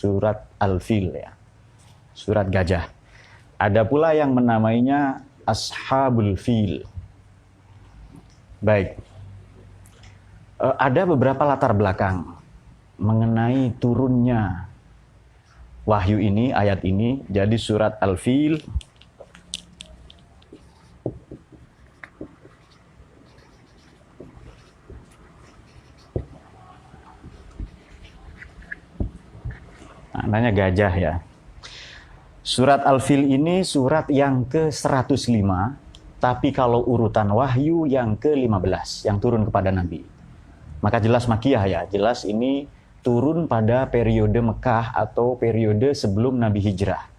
surat Al-Fil ya. Surat gajah. Ada pula yang menamainya Ashabul Fil. Baik. Ada beberapa latar belakang mengenai turunnya wahyu ini, ayat ini. Jadi surat Al-Fil maknanya gajah ya. Surat Al-Fil ini surat yang ke-105, tapi kalau urutan wahyu yang ke-15 yang turun kepada Nabi. Maka jelas Makiyah ya, jelas ini turun pada periode Mekah atau periode sebelum Nabi hijrah.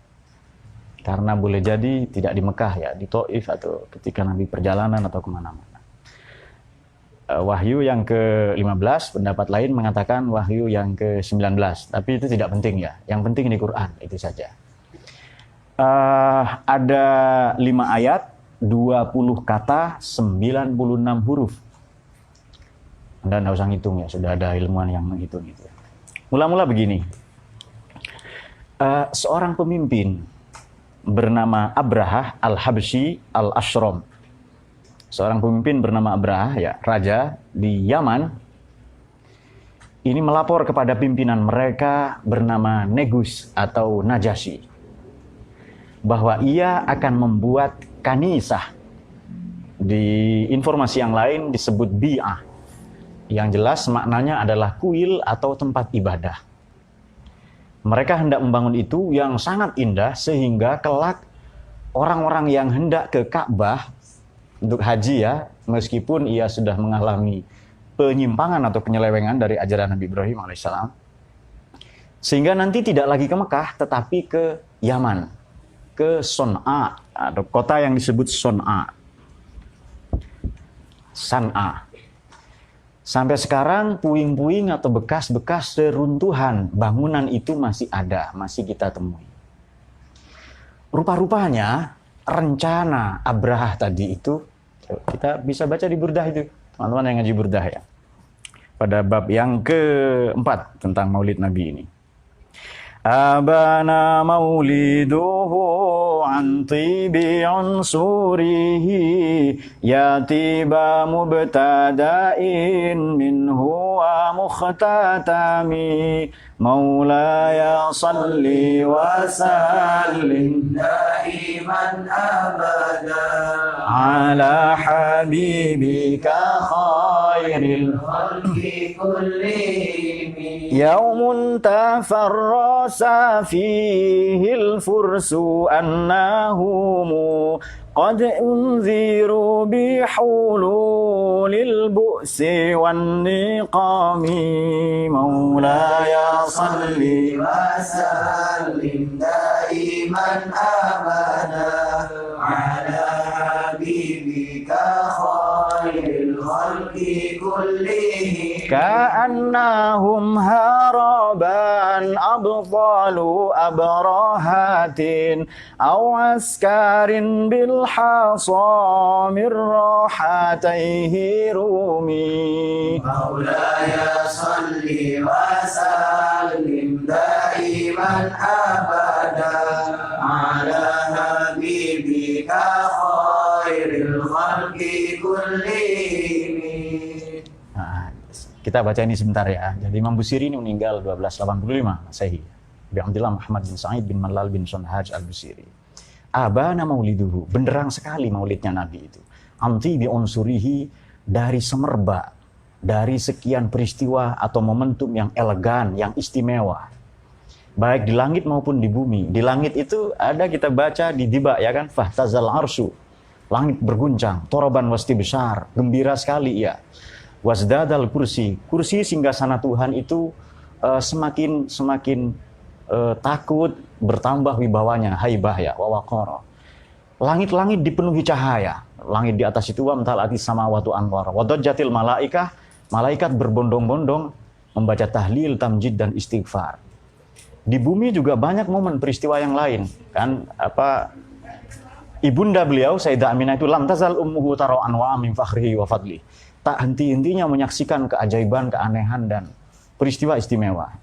Karena boleh jadi tidak di Mekah ya, di Taif atau ketika Nabi perjalanan atau kemana-mana. Wahyu yang ke-15, pendapat lain mengatakan wahyu yang ke-19. Tapi itu tidak penting ya, yang penting di Quran, itu saja. Ada 5 ayat, 20 kata, 96 huruf. Anda tidak usah ngitung ya, sudah ada ilmuwan yang menghitung itu. Mula-mula begini, seorang pemimpin bernama Abrahah Al-Habsyi Al-Ashram. Seorang pemimpin bernama Abrahah ya, raja di Yaman. Ini melapor kepada pimpinan mereka bernama Negus atau Najasyi, bahwa ia akan membuat kanisah. Di informasi yang lain disebut bi'ah. Yang jelas maknanya adalah kuil atau tempat ibadah. Mereka hendak membangun itu yang sangat indah sehingga kelak orang-orang yang hendak ke Ka'bah untuk haji ya, meskipun ia sudah mengalami penyimpangan atau penyelewengan dari ajaran Nabi Ibrahim alaihissalam, sehingga nanti tidak lagi ke Mekah tetapi ke Yaman, ke Son'a, atau kota yang disebut Son'a. San'a. Sampai sekarang puing-puing atau bekas-bekas reruntuhan bangunan itu masih ada, masih kita temui. Rupa-rupanya rencana Abrahah tadi itu, kita bisa baca di Burdah itu, teman-teman yang ngaji Burdah ya. Pada bab yang ke-4 tentang Maulid Nabi ini. Abana mauliduhu an tibi unsurihi yatiba mubtada'in minhu wa mukhtatami maulaya salli wa sallim daiman abada ala habibika khairil khalqi kullihim yaumun tafarras فيه الفرس أنهم قد أنذروا بحلول البؤس والنقام مولاي صل وسلم دائما أبدا على حبيبك خير الخلق كلهم كأنهم هربا أبطال أبرهات أو عسكر بالحصى من راحتيه رومي مولاي صل وسلم دائما أبدا على حبيبك خير الخلق كلهم. Kita baca ini sebentar ya. Jadi Imam Busiri ini meninggal 1285 Masehi. Abi Abdullah Muhammad bin Sa'id bin Malal bin Sonhaj al-Busiri. Abana mauliduhu, benderang sekali maulidnya Nabi itu. Amti bi unsurihi, dari semerbak, dari sekian peristiwa atau momentum yang elegan, yang istimewa. Baik di langit maupun di bumi. Di langit itu ada kita baca di Diba ya kan, fahtazal arsyu. Langit berguncang, toroban wasti besar, gembira sekali ya. Wasdadal kursi, kursi singgasana Tuhan itu semakin takut, bertambah wibawanya, haibah ya, wawaqara. Langit-langit dipenuhi cahaya, langit di atas itu wamtalati samawatu anwar, wadajjatil malaikah, malaikat berbondong-bondong membaca tahlil, tamjid dan istighfar. Di bumi juga banyak momen peristiwa yang lain, kan ibunda beliau Sayyidah Aminah itu lam tazal ummuhu tara anwa min fakhrihi wa fadli. Tak henti-hentinya menyaksikan keajaiban, keanehan dan peristiwa istimewa.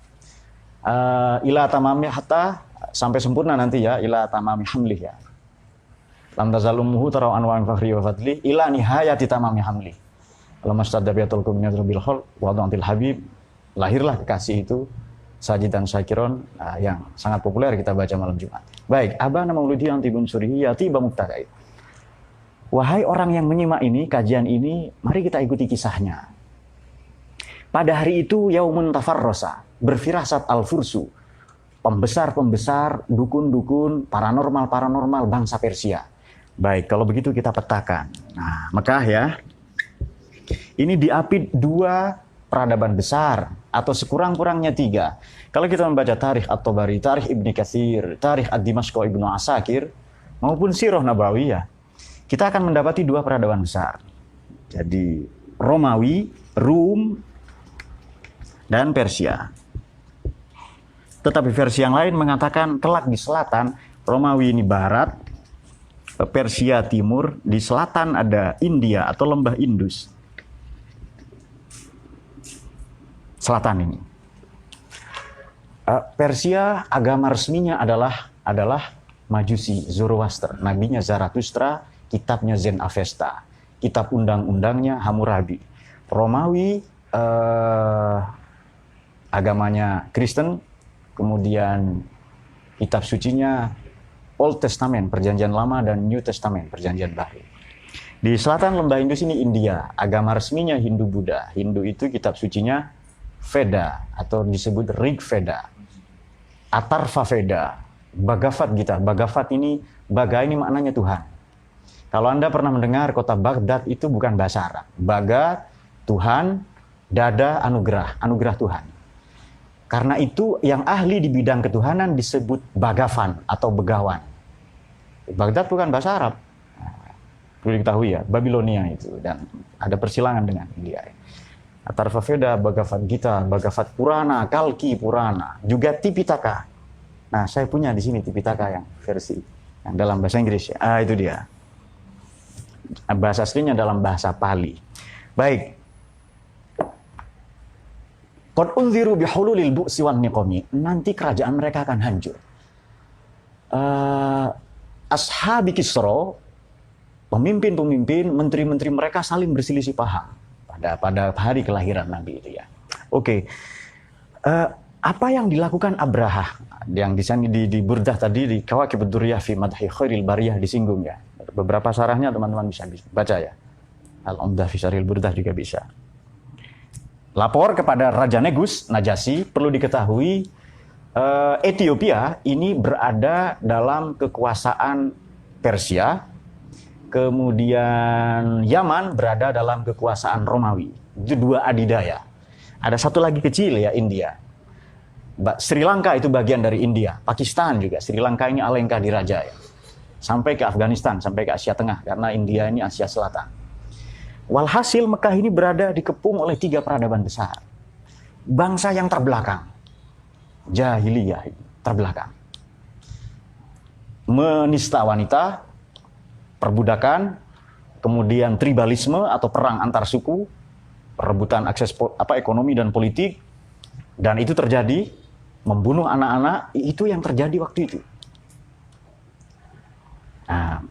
ila tamami hatta sampai sempurna nanti ya, ila tamami hamlih ya. Lam tazalumuhu tarau anwa'an fakhri wa fadli ila nihayati tamami hamlih. Lamma stadabiyatul kubniyatul bil khol wa antil habib, lahirlah kekasih itu sajidan syakiron, yang sangat populer kita baca malam Jumat. Baik, abana mauludi antibun surihi yati bamuktakai. Wahai orang yang menyimak ini, kajian ini, mari kita ikuti kisahnya. Pada hari itu yaumun tafarrosa, berfirasat al-fursu, pembesar-pembesar, dukun-dukun, paranormal-paranormal bangsa Persia. Baik, kalau begitu kita petakan. Nah, Mekah ya. Ini diapit 2 peradaban besar, atau sekurang-kurangnya 3. Kalau kita membaca Tarikh At-Tabari, Tarikh Ibni Katsir, Tarikh Ad-Dimashq Ibnu Asakir, maupun Sirah Nabawiyah, kita akan mendapati 2 peradaban besar. Jadi, Romawi, Rum, dan Persia. Tetapi versi yang lain mengatakan kelak di selatan, Romawi ini barat, Persia timur, di selatan ada India atau lembah Indus. Selatan ini. Persia agama resminya adalah Majusi, Zoroaster, nabinya Zarathustra, kitabnya Zen Avesta, kitab undang-undangnya Hammurabi. Romawi agamanya Kristen, kemudian kitab sucinya Old Testament, Perjanjian Lama, dan New Testament, Perjanjian Baru. Di selatan lembah Indus ini India, agama resminya Hindu-Buddha. Hindu itu kitab sucinya Veda atau disebut Rig Veda, Atharva Veda, Bhagavad Gita. Bhagavad ini, Bhaga ini maknanya Tuhan. Kalau Anda pernah mendengar kota Baghdad itu bukan bahasa Arab. Bhaga, Tuhan, Dada, anugerah, anugerah Tuhan. Karena itu yang ahli di bidang ketuhanan disebut Bhagavan atau Begawan. Baghdad bukan bahasa Arab. Perlu diketahui ya, Babilonia itu. Dan ada persilangan dengan India. Atharva Veda, Bhagavad Gita, Bhagavad Purana, Kalki Purana, juga Tipitaka. Nah, saya punya di sini Tipitaka yang versi yang dalam bahasa Inggris ya. Itu dia. Bahasa aslinya dalam bahasa Pali. Baik. Qad unziru bihululil bu'si wan niqami. Nanti kerajaan mereka akan hancur. Ashabi Kisra, pemimpin-pemimpin, menteri-menteri mereka saling berselisih paham pada hari kelahiran Nabi itu ya. Oke. Apa yang dilakukan Abraha yang di sini di Burdah tadi di Kawakib Ad-Durriyah fi Madhi Khairil Bariyah disinggung ya. Beberapa syarahnya teman-teman bisa baca ya. Al-Umdah fi Syarhil Burdah juga bisa. Lapor kepada Raja Negus, Najasyi, perlu diketahui Ethiopia ini berada dalam kekuasaan Persia, kemudian Yaman berada dalam kekuasaan Romawi. Itu 2 adidaya. Ada satu lagi kecil ya, India. Sri Lanka itu bagian dari India. Pakistan juga. Sri Lanka ini alengka diraja ya. Sampai ke Afghanistan, sampai ke Asia Tengah. Karena India ini Asia Selatan. Walhasil Mekah ini berada dikepung oleh 3 peradaban besar. Bangsa yang terbelakang. Jahiliyah, terbelakang. Menista wanita, perbudakan, kemudian tribalisme atau perang antar suku, perebutan akses ekonomi dan politik, dan itu terjadi, membunuh anak-anak, itu yang terjadi waktu itu. Nah,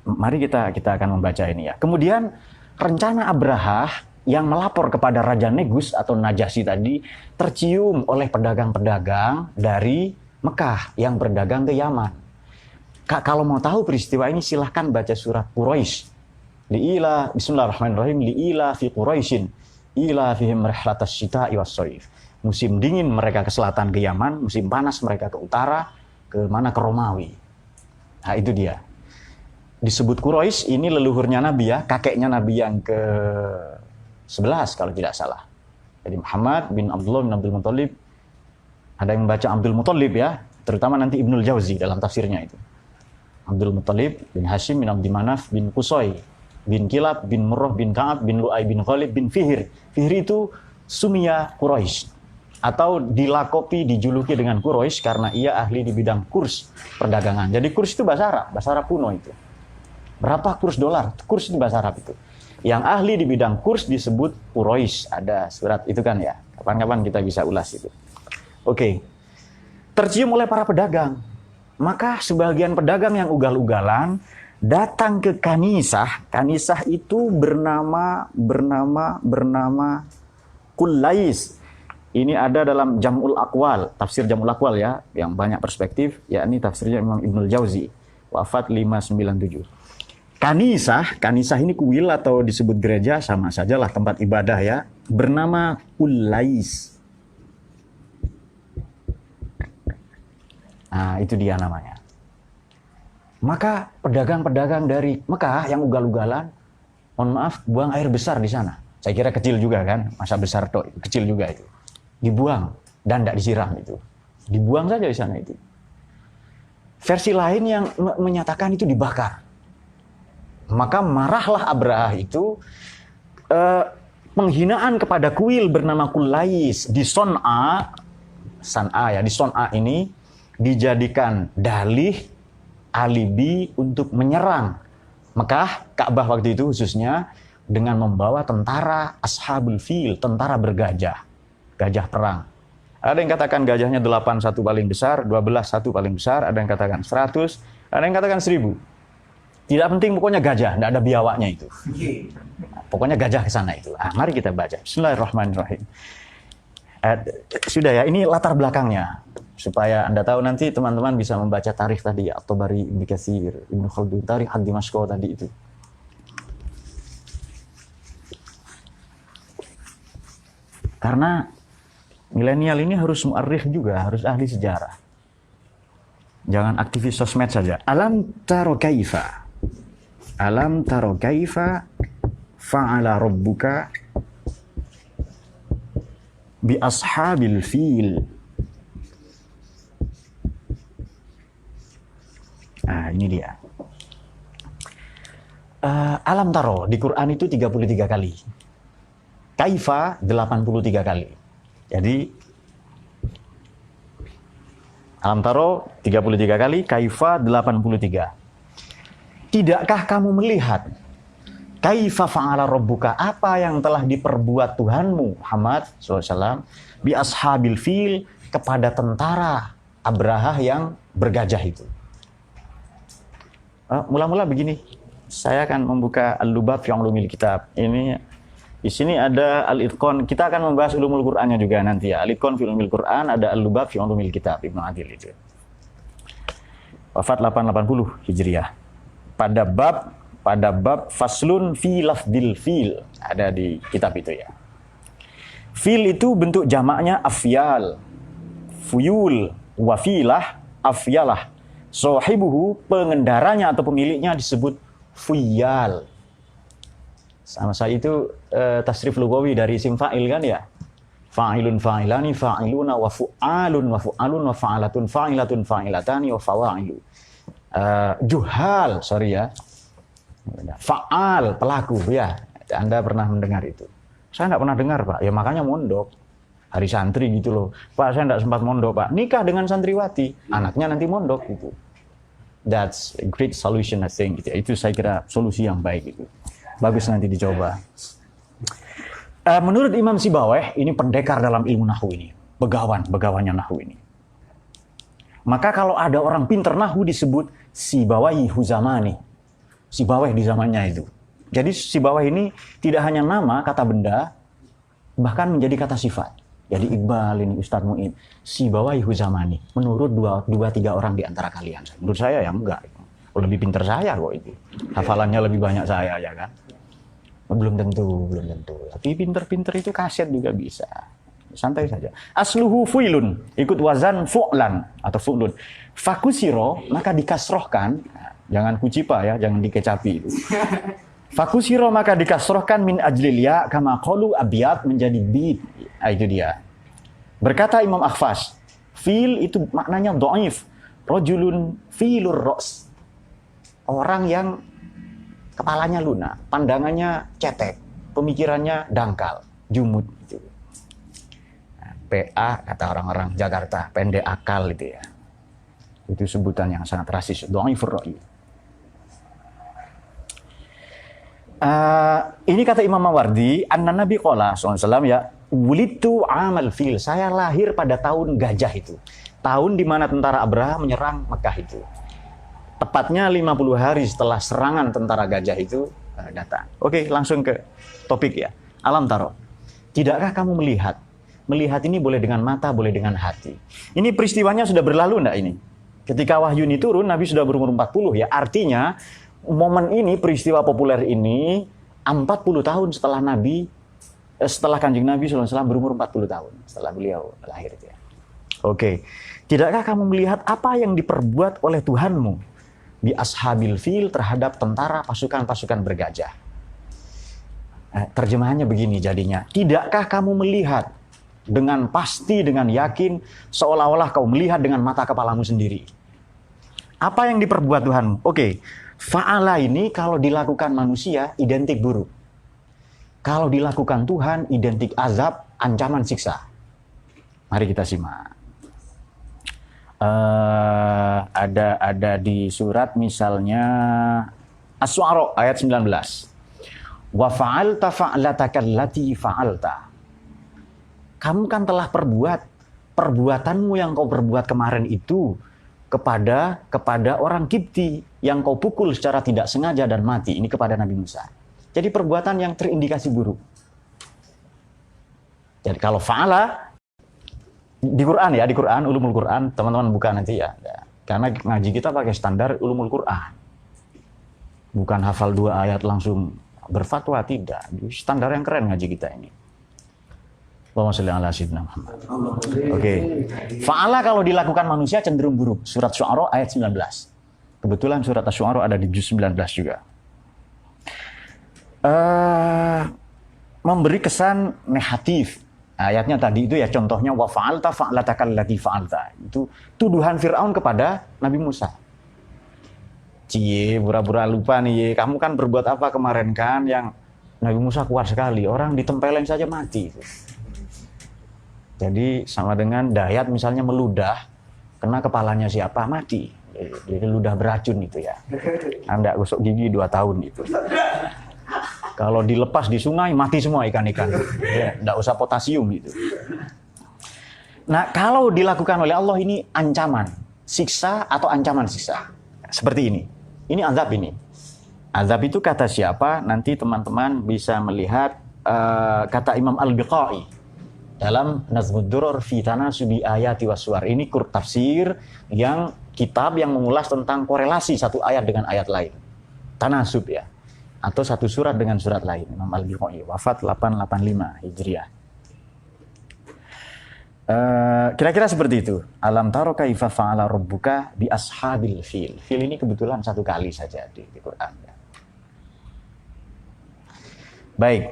mari kita akan membaca ini ya. Kemudian rencana Abraha yang melapor kepada Raja Negus atau Najasyi tadi tercium oleh pedagang-pedagang dari Mekah yang berdagang ke Yaman. Kalau mau tahu peristiwa ini silahkan baca surat Quraisy. Li'ila, bismillahirrahmanirrahim, li'ila fi Quraisyin, ila fihim rihlatas syita'i was-shaif. Musim dingin mereka ke selatan ke Yaman, musim panas mereka ke utara, ke mana ke Romawi. Nah itu dia. Disebut Quraisy ini leluhurnya Nabi ya, kakeknya Nabi yang ke-11 kalau tidak salah. Jadi Muhammad bin Abdullah bin Abdul Muthalib. Ada yang membaca Abdul Muthalib ya, terutama nanti Ibnul Jauzi dalam tafsirnya itu. Abdul Muthalib bin Hashim bin Abdi Manaf bin Qusay bin Kilab bin Murrah bin Ka'ab bin Lu'ay bin Ghalib bin Fihr. Fihr itu Sumia Quraisy atau dilakopi, dijuluki dengan Quraisy karena ia ahli di bidang kurs perdagangan. Jadi kurs itu bahasa Arab kuno itu. Berapa kurs dolar? Kurs itu bahasa Arab itu. Yang ahli di bidang kurs disebut Quraisy. Ada surat itu kan ya. Kapan-kapan kita bisa ulas itu. Oke. tercium oleh para pedagang. Maka sebagian pedagang yang ugal-ugalan datang ke kanisah. Kanisah itu bernama Kullais. Ini ada dalam Jam'ul Aqwal, tafsir Jam'ul Aqwal ya, yang banyak perspektif, yakni tafsirnya Imam Ibnul Jauzi, wafat 597. Kanisah ini kuil atau disebut gereja, sama sajalah tempat ibadah ya, bernama Kullais. Nah, itu dia namanya. Maka pedagang-pedagang dari Mekah yang ugal-ugalan, mohon maaf, buang air besar di sana. Saya kira kecil juga kan, masa besar toh, kecil juga itu. Dibuang dan tidak disiram itu. Dibuang saja di sana itu. Versi lain yang menyatakan itu dibakar. Maka marahlah Abrahah itu, penghinaan kepada kuil bernama Kullais di Son'a ya, di Son'a ini dijadikan dalih alibi untuk menyerang Mekah, Ka'bah waktu itu khususnya, dengan membawa tentara Ashabul Fil, tentara bergajah, gajah perang. Ada yang katakan gajahnya 8 satu paling besar, 12 satu paling besar, ada yang katakan 100, ada yang katakan 1000. Tidak penting, pokoknya gajah, tidak ada biawaknya itu. Pokoknya gajah ke sana itu. Mari kita baca. Bismillahirrahmanirrahim. Sudah ya, ini latar belakangnya. Supaya Anda tahu nanti teman-teman bisa membaca tarikh tadi, At-Tabari, Ibnu Katsir, Ibnu Khaldun, tarikh Ad-Dimashq tadi itu. Karena milenial ini harus mu'arrikh juga, harus ahli sejarah. Jangan aktivis sosmed saja. Alam taro kaifa fa'ala rabbuka bi ashabil fil. Nah, ini dia. Alam taro di Quran itu 33 kali. Kaifa 83 kali. Jadi alam taro 33 kali, kaifa 83. Tidakkah kamu melihat kaifa fa'ala rabbuka, apa yang telah diperbuat Tuhanmu Muhammad SAW bi ashabil fil, kepada tentara Abrahah yang bergajah itu. Mula-mula begini, saya akan membuka Al-Lubab fi Ulumil Kitab. Ini di sini ada Al-Itqan. Kita akan membahas ulumul Qur'annya juga nanti ya. Al-Itqan fi Ulumil Qur'an, ada Al-Lubab fi Ulumil Kitab Ibnu Adil itu. Wafat 880 Hijriah. Pada bab faslun fi lafdil fil, ada di kitab itu ya. Fil itu bentuk jamaknya afyal, fuyul, wafilah, afyalah. Sahibuhu, pengendaranya atau pemiliknya disebut fuyal. Sama saya itu tasrif lugawi dari isim fa'il kan ya. Fa'ilun fa'ilani fa'iluna wa fu'alun wa fu'alun wa fa'alatun fa'ilatun fa'ilatani wa fawa'ilu. Juhal, sorry ya. Fa'al, pelaku ya. Anda pernah mendengar itu? Saya nggak pernah dengar, Pak. Ya makanya mondok. Hari santri gitu loh. Pak, saya nggak sempat mondok, Pak. Nikah dengan santriwati. Anaknya nanti mondok gitu. That's a great solution, I think. Itu saya kira solusi yang baik itu. Bagus, nanti dicoba. Menurut Imam Sibawayh, ini pendekar dalam ilmu nahwu ini. Begawannya nahwu ini. Maka kalau ada orang pinter nahwu disebut Sibawayh Huzamani. Sibawayh di zamannya itu. Jadi Sibawayh ini tidak hanya nama, kata benda, bahkan menjadi kata sifat. Jadi Iqbal ini, Ustadz Mu'in, Sibawayh Huzamani. Menurut dua tiga orang di antara kalian. Menurut saya ya enggak. Lebih pinter saya kok itu. Hafalannya lebih banyak saya ya kan. Belum tentu. Tapi pinter-pinter itu kaset juga bisa. Santai saja. Asluhu fuilun, ikut wazan fu'lan atau fu'lun. Fakusiro, maka dikasrohkan. Jangan kucipa ya, jangan dikecapi itu. Fakusiro, maka dikasrohkan min ajlil ya, kama qalu abiyat, menjadi bid. Itu dia. Berkata Imam Akhfas, fil itu maknanya dhaif. Rajulun filur ros. Orang yang kepalanya lunak, pandangannya cetek, pemikirannya dangkal, jumud gitu. PA kata orang-orang Jakarta, pendek akal itu ya. Itu sebutan yang sangat rasis, dhaifur ra'i. Ini kata Imam Mawardi, anna Nabi qala sallallahu alaihi wasallam ya, wulidtu amal fil, saya lahir pada tahun gajah itu. tahun di mana tentara Abraha menyerang Mekah itu. Tepatnya 50 hari setelah serangan tentara gajah itu datang. Oke, langsung ke topik ya. Alam taro. Tidakkah kamu melihat? Melihat ini boleh dengan mata, boleh dengan hati. Ini peristiwanya sudah berlalu enggak ini? Ketika wahyu ini turun, Nabi sudah berumur 40 ya. Artinya, momen ini, peristiwa populer ini, 40 tahun setelah Nabi, setelah Kanjeng Nabi SAW berumur 40 tahun. Setelah beliau lahir itu ya. Oke. Tidakkah kamu melihat apa yang diperbuat oleh Tuhanmu di ashabil fil terhadap tentara pasukan-pasukan bergajah? Terjemahannya begini jadinya. Tidakkah kamu melihat dengan pasti, dengan yakin, seolah-olah kau melihat dengan mata kepalamu sendiri? Apa yang diperbuat Tuhanmu? Oke. Fa'ala ini kalau dilakukan manusia identik buruk. Kalau dilakukan Tuhan identik azab, ancaman siksa. Mari kita simak. Ada di surat misalnya Asy-Syu'ara ayat 19. Wa fa'alta fa'lataka allati fa'alta. Kamu kan telah perbuatanmu yang kau perbuat kemarin itu kepada orang Kipti yang kau pukul secara tidak sengaja dan mati. Ini kepada Nabi Musa. Jadi perbuatan yang terindikasi buruk. Jadi kalau fa'ala di Quran ya, di Quran, ulumul Quran, teman-teman buka nanti ya. Karena ngaji kita pakai standar ulumul Quran. Bukan hafal 2 ayat langsung berfatwa, tidak. Standar yang keren ngaji kita ini. Allahumma sholli ala sayyidina Muhammad. Oke. Fa'ala kalau dilakukan manusia cenderung buruk. Surat Syu'ara ayat 19. Kebetulan surat Asy-Syu'ara ada di juz 19 juga. Memberi kesan negatif. Ayatnya tadi itu ya contohnya wa fa'alta fa'lataka allati fa'alta. Itu tuduhan Firaun kepada Nabi Musa. Cie, pura-pura lupa nih, kamu kan berbuat apa kemarin kan yang Nabi Musa kuat sekali, orang ditempeleng saja mati. Jadi sama dengan dayat misalnya meludah, kena kepalanya siapa mati. Jadi ludah beracun itu ya. Anda gosok gigi 2 tahun itu. Kalau dilepas di sungai mati semua ikan-ikan. Ya, enggak usah potasium itu. Nah, kalau dilakukan oleh Allah ini ancaman, siksa atau ancaman siksa. Seperti ini. Ini azab ini. Azab itu kata siapa? Nanti teman-teman bisa melihat kata Imam Al-Biqai dalam Nazmud Duror fi Tanasubi Ayati Waswar. Ini tafsir yang kitab yang mengulas tentang korelasi satu ayat dengan ayat lain. Tanasub ya. Atau satu surat dengan surat lain. Imam Al-Biqai wafat 885 Hijriah. Kira-kira seperti itu. Alam taro kaifa fa'ala rabbuka bi ashabil fil. Fil ini kebetulan 1 kali saja di Quran ya. Baik.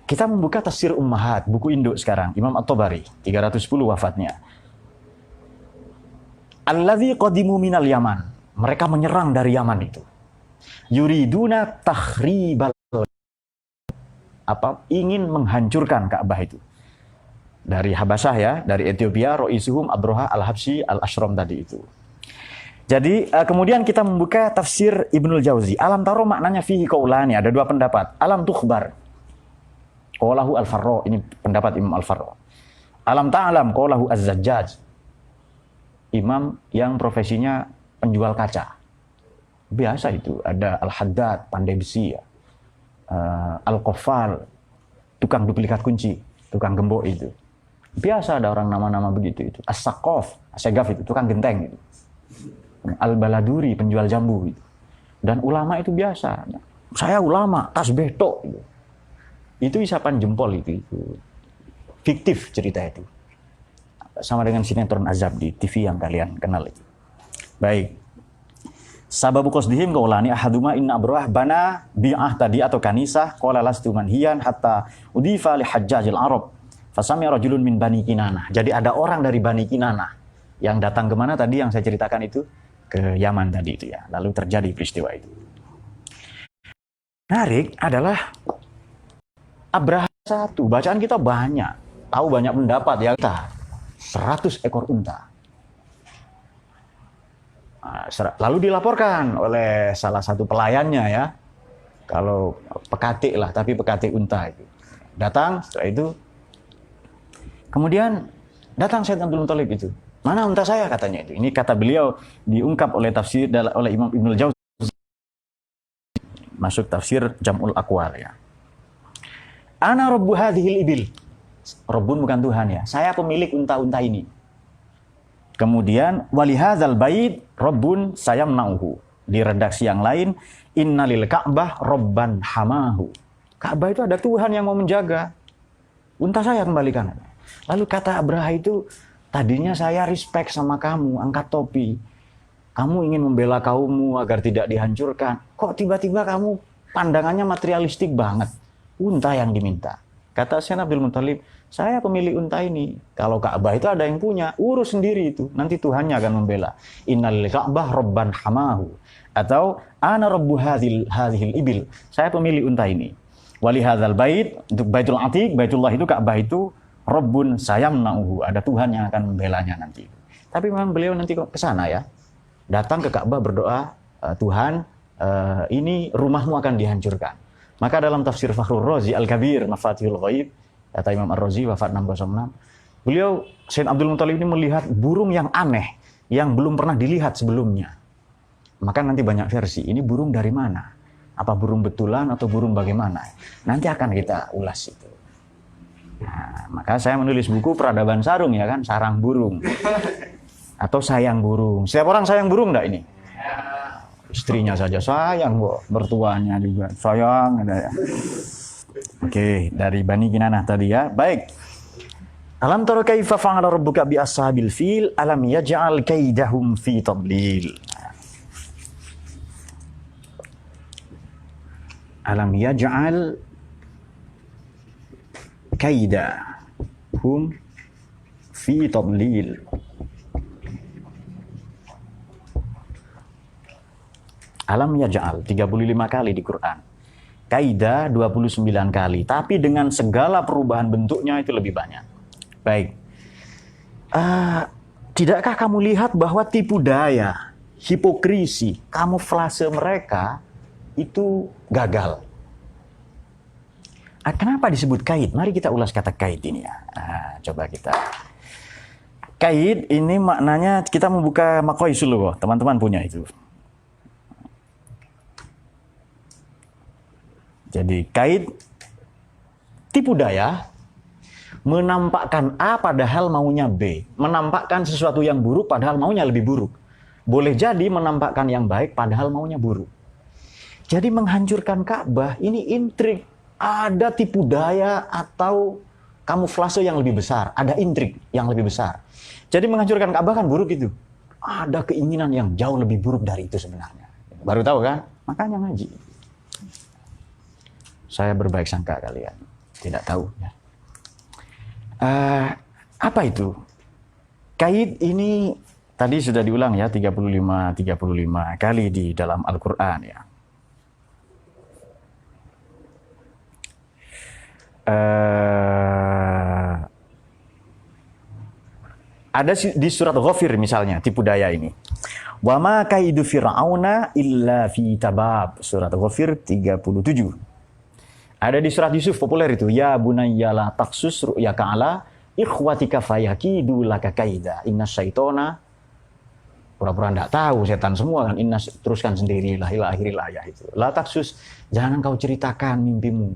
Kita membuka tafsir Ummahat, buku induk sekarang. Imam At-Tabari, 310 wafatnya. Alladzi qadimu minal Yaman. Mereka menyerang dari Yaman itu. Yuriduna takhribal. Ingin menghancurkan Ka'bah itu. Dari Habasyah ya, dari Ethiopia, Ro'isuhum Abroha Al-Habsyi Al-Ashram tadi itu. Jadi kemudian kita membuka tafsir Ibnul Jauzi. Alam taro maknanya fihi qaulani, ada 2 pendapat. Alam tukhbar. Qaulahu Al-Farra, ini pendapat Imam Al-Farra. Alam ta'lam qaulahu Az-Zajjaj. Imam yang profesinya penjual kaca. Biasa itu, ada Al-Haddad, pandai besi ya. Al-Qaffal, tukang duplikat kunci, tukang gembok itu. Biasa ada orang nama-nama begitu itu. As-Saqaf, As-Segaf itu tukang genteng itu. Al-Baladuri, penjual jambu itu. Dan ulama itu biasa. Saya ulama, tas betok gitu. Itu isapan jempol itu. Fiktif cerita itu. Sama dengan sinetron azab di TV yang kalian kenal itu. Baik. Sababu qasdihim qaulani ahaduma inna abrah bana bi'ah tadi atau kanisah qala lastu manhiyan hatta udifa li hajjajil arab fasami rajulun min bani Kinanah. Jadi ada orang dari Bani Kinanah yang datang ke mana tadi yang saya ceritakan itu, ke Yaman tadi itu ya. Lalu terjadi peristiwa itu. Menarik adalah Abraha 1, bacaan kita banyak, tahu banyak pendapat ya, 100 ekor unta. Lalu dilaporkan oleh salah satu pelayannya ya, kalau pekatik lah, tapi pekatik unta itu. Datang setelah itu, kemudian datang Sayyid Abdul Muthalib itu. Mana unta saya katanya itu. Ini kata beliau diungkap oleh tafsir oleh Imam Ibnul Jauzi, masuk tafsir Jam'ul Aqwal ya. Ana rabbu hadhil ibil. Rabbun bukan Tuhan ya. Saya pemilik unta-unta ini. Kemudian walihadzal bait rabbun sayamna'uhu. Di redaksi yang lain innalil ka'bah rabban hamahu. Ka'bah itu ada Tuhan yang mau menjaga. Unta saya kembalikan. Lalu kata Abraha itu, tadinya saya respect sama kamu, angkat topi. Kamu ingin membela kaummu agar tidak dihancurkan. Kok tiba-tiba kamu pandangannya materialistik banget? Unta yang diminta. Kata Sayyidina Abdul Muthalib, saya pemilik unta ini. Kalau Ka'bah itu ada yang punya, urus sendiri itu. Nanti Tuhannya akan membela. Innal Ka'bah rabban hamahu. Atau ana rabbu hadhil ibil. Saya pemilik unta ini. Wali hadzal bait, untuk Baitul Atiq, Baitullah itu Ka'bah itu rabbun sayamna'uhu. Ada Tuhan yang akan membelanya nanti. Tapi memang beliau nanti ke sana ya. Datang ke Ka'bah berdoa, Tuhan, ini rumahmu akan dihancurkan. Maka dalam tafsir Fakhrur Razi Al-Kabir, Mafatihul Ghaib, kata Imam Ar-Razi, wafat 606, beliau, Sayyid Abdul Muthalib ini melihat burung yang aneh, yang belum pernah dilihat sebelumnya. Maka nanti banyak versi, ini burung dari mana? Apa burung betulan atau burung bagaimana? Nanti akan kita ulas itu. Nah, maka saya menulis buku Peradaban Sarung ya kan, sarang burung. Atau sayang burung. Setiap orang sayang burung enggak ini? Istrinya saja sayang kok, mertuanya juga sayang ada ya. Oke, dari Bani Kinanah tadi ya. Baik. Alam tara kaifa fa'ala rabbuka bi ashabil fil alam yaj'al kaidahum fi tadlil. Alam yaj'al kaidahum fi tadlil. Alam yaj'al 35 kali di Quran. Kaida 29 kali. Tapi dengan segala perubahan bentuknya itu lebih banyak. Baik. Tidakkah kamu lihat bahwa tipu daya, hipokrisi, kamuflase mereka itu gagal? Kenapa disebut kaid? Mari kita ulas kata kaid ini ya. Coba kita. Kaid ini maknanya kita membuka Maqaisul loh. Teman-teman punya itu. Jadi kaid, tipu daya, menampakkan A padahal maunya B. Menampakkan sesuatu yang buruk padahal maunya lebih buruk. Boleh jadi menampakkan yang baik padahal maunya buruk. Jadi menghancurkan Ka'bah ini intrik. Ada tipu daya atau kamuflase yang lebih besar. Ada intrik yang lebih besar. Jadi menghancurkan Ka'bah kan buruk itu. Ada keinginan yang jauh lebih buruk dari itu sebenarnya. Baru tahu kan? Makanya ngaji. Saya berbaik sangka kalian. Tidak tahu. Ya. Apa itu? Kaid ini tadi sudah diulang ya 35 kali di dalam Al-Quran ya. Ada di surat Ghafir misalnya tipu daya ini. Wa ma kaidu fir'auna illa fi tabab. Surat Ghafir 37. Ada di surat Yusuf populer itu, ya bunayya la taqsus ru'yaka ala ikhwatika fayakidu laka kaida inna syaitona, pura-pura enggak tahu, setan semua kan, inna teruskan sendiri lah ila akhiril ayat itu. La taqsus, jangan kau ceritakan mimpimu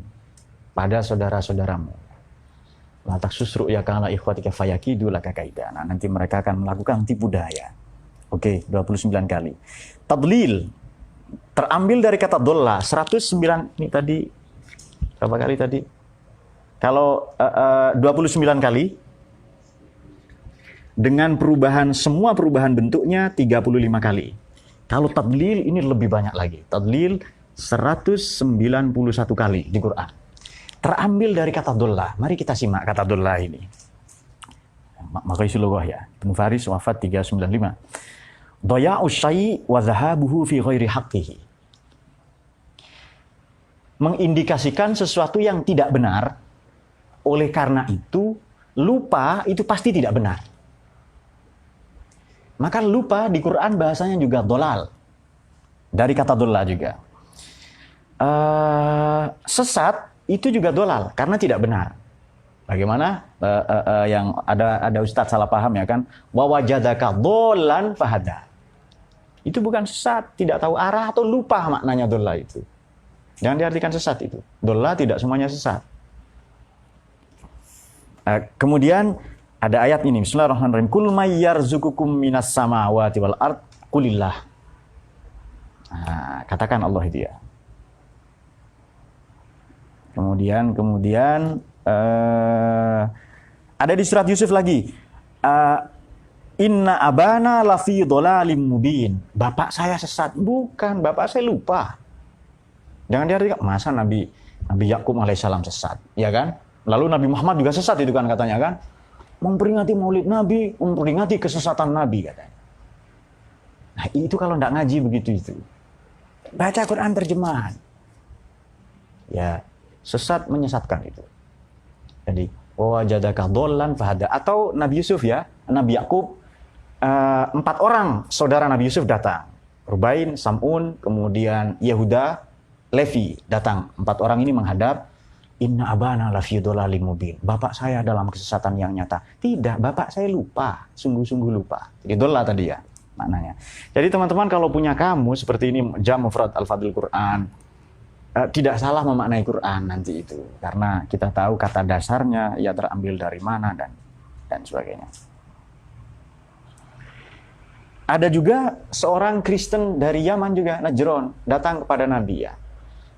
pada saudara-saudaramu. La taqsus ru'yaka ala ikhwatika fayakidu laka kaida. Nah, nanti mereka akan melakukan tipu daya. Oke, 29 kali. Tadlil terambil dari kata dolla, 109 ini tadi. Berapa kali tadi? Kalau 29 kali dengan perubahan, semua perubahan bentuknya 35 kali. Kalau tadlil ini lebih banyak lagi. Tadlil 191 kali di Quran. Terambil dari kata dolla. Mari kita simak kata dolla ini. Maqaisul Lughah ya. Ibnu Faris wafat 395. Daya'u syai' wa dhahabuhu fi ghairi haqqihi. Mengindikasikan sesuatu yang tidak benar, oleh karena itu lupa itu pasti tidak benar. Maka lupa di Quran bahasanya juga dolal, dari kata dolal juga. Sesat itu juga dolal karena tidak benar. Bagaimana yang ada ustadz salah paham ya kan? Wa wajadaka dhallan fahada. Itu bukan sesat, tidak tahu arah atau lupa maknanya dhalla itu. Jangan diartikan sesat itu. Dhalla tidak semuanya sesat. Kemudian ada ayat ini, Bismillahirrahmanirrahim. Kul may yarzuqukum minas samawati wal ard qulillah. Katakan Allah itu ya. Kemudian ada di surat Yusuf lagi. Inna abana lafi dhalalim mubin. Bapak saya sesat. Bukan, bapak saya lupa. Jangan diartikan masa Nabi Yakub alaihissalam sesat, ya kan? Lalu Nabi Muhammad juga sesat itu kan katanya kan? Memperingati Maulid Nabi, memperingati kesesatan Nabi katanya. Nah, itu kalau enggak ngaji begitu itu. Baca Quran terjemahan. Ya, sesat menyesatkan itu. Jadi, wajadaka dhallan fahada. Atau Nabi Yusuf ya, Nabi Yakub, 4 orang saudara Nabi Yusuf datang. Rubain, Sam'un, kemudian Yehuda, Levi datang. 4 orang ini menghadap. Inna abana lafi dhalalim mubin. Bapak saya dalam kesesatan yang nyata. Tidak, bapak saya lupa. Sungguh-sungguh lupa. Jadi dhalla tadi ya maknanya. Jadi teman-teman kalau punya kamus seperti ini, Jam' Mufrad Al-Fadhil Quran, tidak salah memaknai Quran nanti itu. Karena kita tahu kata dasarnya, ia terambil dari mana dan sebagainya. Ada juga seorang Kristen dari Yaman juga, Najron, datang kepada Nabi ya.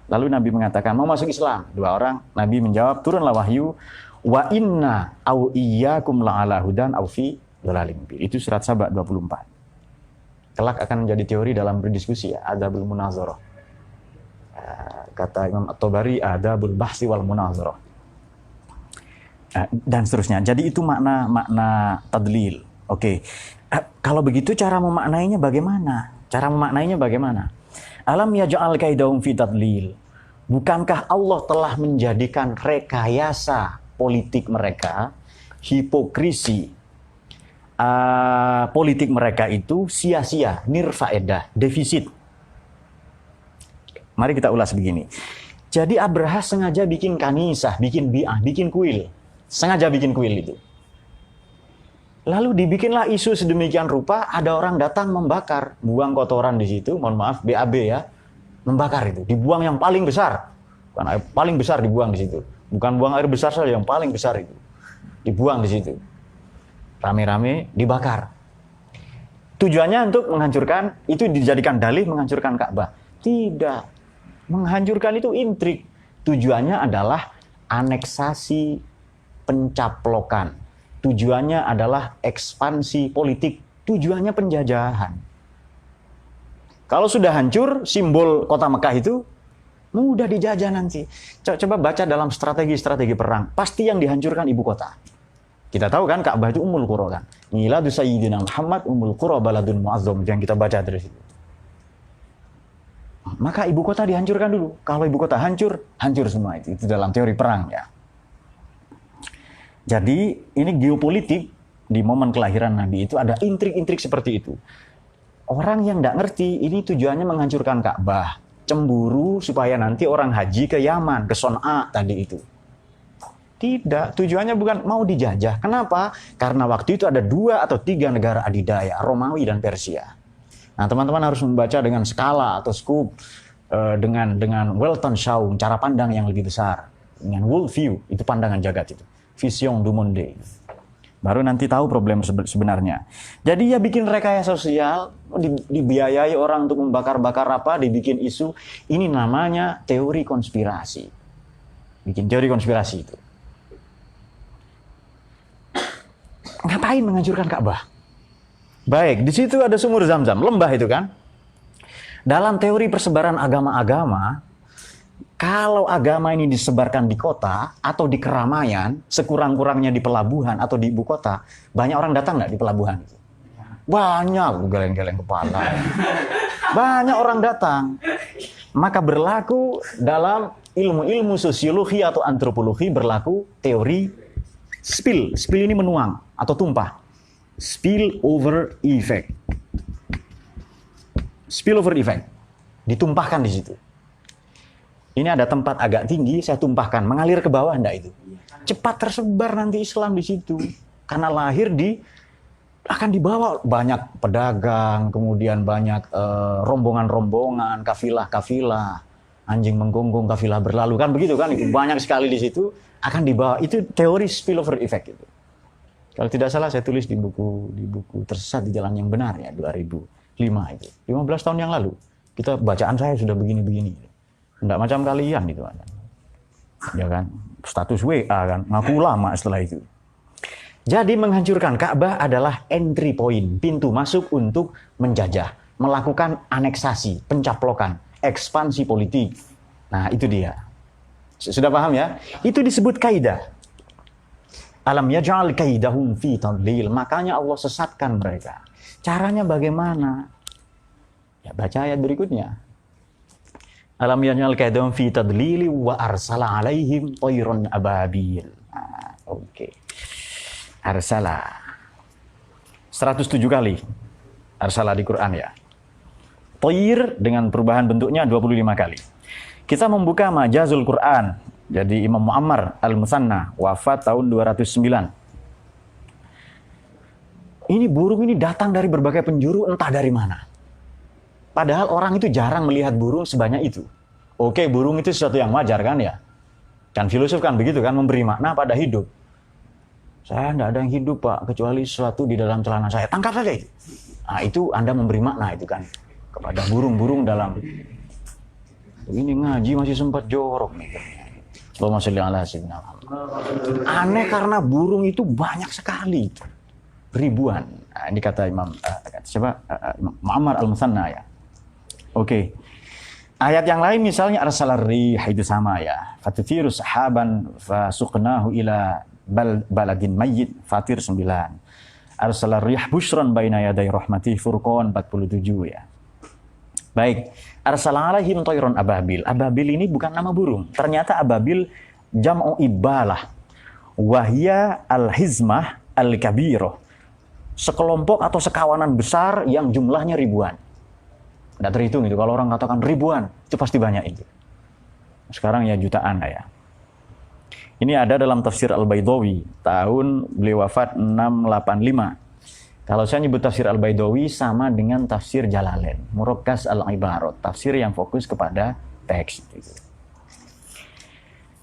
Lalu Nabi mengatakan, mau masuk Islam. 2 orang, Nabi menjawab, turunlah wahyu, wa inna au iyyakum la'ala hudan au fi dhalalim mubin. Itu surat Saba 24. Kelak akan menjadi teori dalam berdiskusi ya, adabul munazarah. Kata Imam At-Tabari, adabul bahsi wal munazarah. Dan seterusnya. Jadi itu makna tadlil. Oke. Kalau begitu cara memaknainya bagaimana? Alam yaj'al kaidahum fi tadlil. Bukankah Allah telah menjadikan rekayasa politik mereka, hipokrisi politik mereka itu sia-sia, nirfaedah, defisit. Mari kita ulas begini. Jadi Abraha sengaja bikin kanisah, bikin bi'ah, bikin kuil. Sengaja bikin kuil itu. Lalu dibikinlah isu sedemikian rupa, ada orang datang membakar, buang kotoran di situ, mohon maaf, BAB ya, membakar itu, dibuang yang paling besar, bukan air paling besar dibuang di situ, bukan buang air besar saja, yang paling besar itu, dibuang di situ, rame-rame dibakar. Tujuannya untuk menghancurkan, itu dijadikan dalih menghancurkan Ka'bah. Tidak, menghancurkan itu intrik. Tujuannya adalah aneksasi, pencaplokan. Tujuannya adalah ekspansi politik, tujuannya penjajahan. Kalau sudah hancur, simbol kota Mekah itu mudah dijajah nanti. Coba baca dalam strategi perang, pasti yang dihancurkan ibu kota. Kita tahu kan Ka'bah itu Ummul Qura kan. Miladu Sayyidina Muhammad Ummul Qura baladun mu'azzam, yang kita baca dari situ. Maka ibu kota dihancurkan dulu. Kalau ibu kota hancur, hancur semua itu. Itu dalam teori perang ya. Jadi ini geopolitik di momen kelahiran Nabi itu ada intrik-intrik seperti itu. Orang yang tidak ngerti ini tujuannya menghancurkan Ka'bah. Cemburu supaya nanti orang haji ke Yaman, ke Son'a tadi itu. Tidak, tujuannya bukan mau dijajah. Kenapa? Karena waktu itu ada 2 atau 3 negara adidaya, Romawi dan Persia. Nah teman-teman harus membaca dengan skala atau scope, dengan Weltanschauung, cara pandang yang lebih besar. Dengan world view, itu pandangan jagat itu. Vision du monde. Baru nanti tahu problem sebenarnya. Jadi ya bikin rekayasa sosial, dibiayai orang untuk membakar-bakar apa, dibikin isu. Ini namanya teori konspirasi. Bikin teori konspirasi itu. Ngapain menghancurkan Ka'bah? Baik, di situ ada sumur Zam-Zam, lembah itu kan. Dalam teori persebaran agama-agama, kalau agama ini disebarkan di kota atau di keramaian, sekurang-kurangnya di pelabuhan atau di ibu kota, banyak orang datang nggak di pelabuhan? Banyak, geleng-geleng kepala. Banyak orang datang. Maka berlaku dalam ilmu-ilmu sosiologi atau antropologi, berlaku teori spill. Spill ini menuang atau tumpah. Spill over effect. Spill over effect. Ditumpahkan di situ. Ini ada tempat agak tinggi, saya tumpahkan. Mengalir ke bawah enggak itu? cepat tersebar nanti Islam di situ. Karena lahir akan dibawa banyak pedagang, kemudian banyak rombongan-rombongan, kafilah-kafilah, anjing menggonggong kafilah berlalu, kan begitu kan? Itu banyak sekali di situ akan dibawa. Itu teori spillover effect itu. Kalau tidak salah saya tulis di buku Tersesat di Jalan yang Benar ya 2005 itu. 15 tahun yang lalu. Kita bacaan saya sudah begini-begini. Enggak macam kalian gitu kan. Ya kan? Status WA kan, ngaku ulama setelah itu. Jadi menghancurkan Ka'bah adalah entry point, pintu masuk untuk menjajah, melakukan aneksasi, pencaplokan, ekspansi politik. Nah, itu dia. Sudah paham ya? Itu disebut kaidah. Alam yaj'al kaidahum fi tadlil. Makanya Allah sesatkan mereka. Caranya bagaimana? Ya, baca ayat berikutnya. Alam yaj'al kaidahum fi tadlil wa arsala alaihim tayran ababil. Nah, oke. Arsala 107 kali arsala di Quran ya. Tayr dengan perubahan bentuknya 25 kali. Kita membuka Majazul Quran. Jadi Imam Muammar Al-Musanna wafat tahun 209. Ini burung ini datang dari berbagai penjuru entah dari mana. Padahal orang itu jarang melihat burung sebanyak itu. Oke, burung itu sesuatu yang wajar kan ya. Kan filosof kan begitu kan, memberi makna pada hidup. Saya tidak ada yang hidup Pak, kecuali sesuatu di dalam celana saya. Tangkap saja itu. Nah itu Anda memberi makna itu kan. Kepada burung-burung dalam. Ini ngaji masih sempat jorok nih. Allahumma sholli ala sayyidina Muhammad. Aneh karena burung itu banyak sekali. Ribuan. Nah, ini kata Imam Muammar Al-Musanna ya. Oke. Ayat yang lain misalnya arsalar rih itu sama ya. Fatuthiru sahaban fasuqnahu ila baladin mayyit, Fatir 9. Arsalar rih busyran baina yaday rahmatih, Furqan 47 ya. Baik, arsala alaihim tayran ababil. Ababil ini bukan nama burung. Ternyata ababil jam'u ibalah. Wahya al-hizmah al-kabirah. Sekelompok atau sekawanan besar yang jumlahnya ribuan. Tidak terhitung itu. Kalau orang katakan ribuan, itu pasti banyak itu. Sekarang ya jutaan ya. Ini ada dalam tafsir Al-Baydawi, tahun beliau wafat 685. Kalau saya nyebut tafsir Al-Baydawi sama dengan tafsir Jalalain, Murakkaz Al-Ibarat, tafsir yang fokus kepada teks.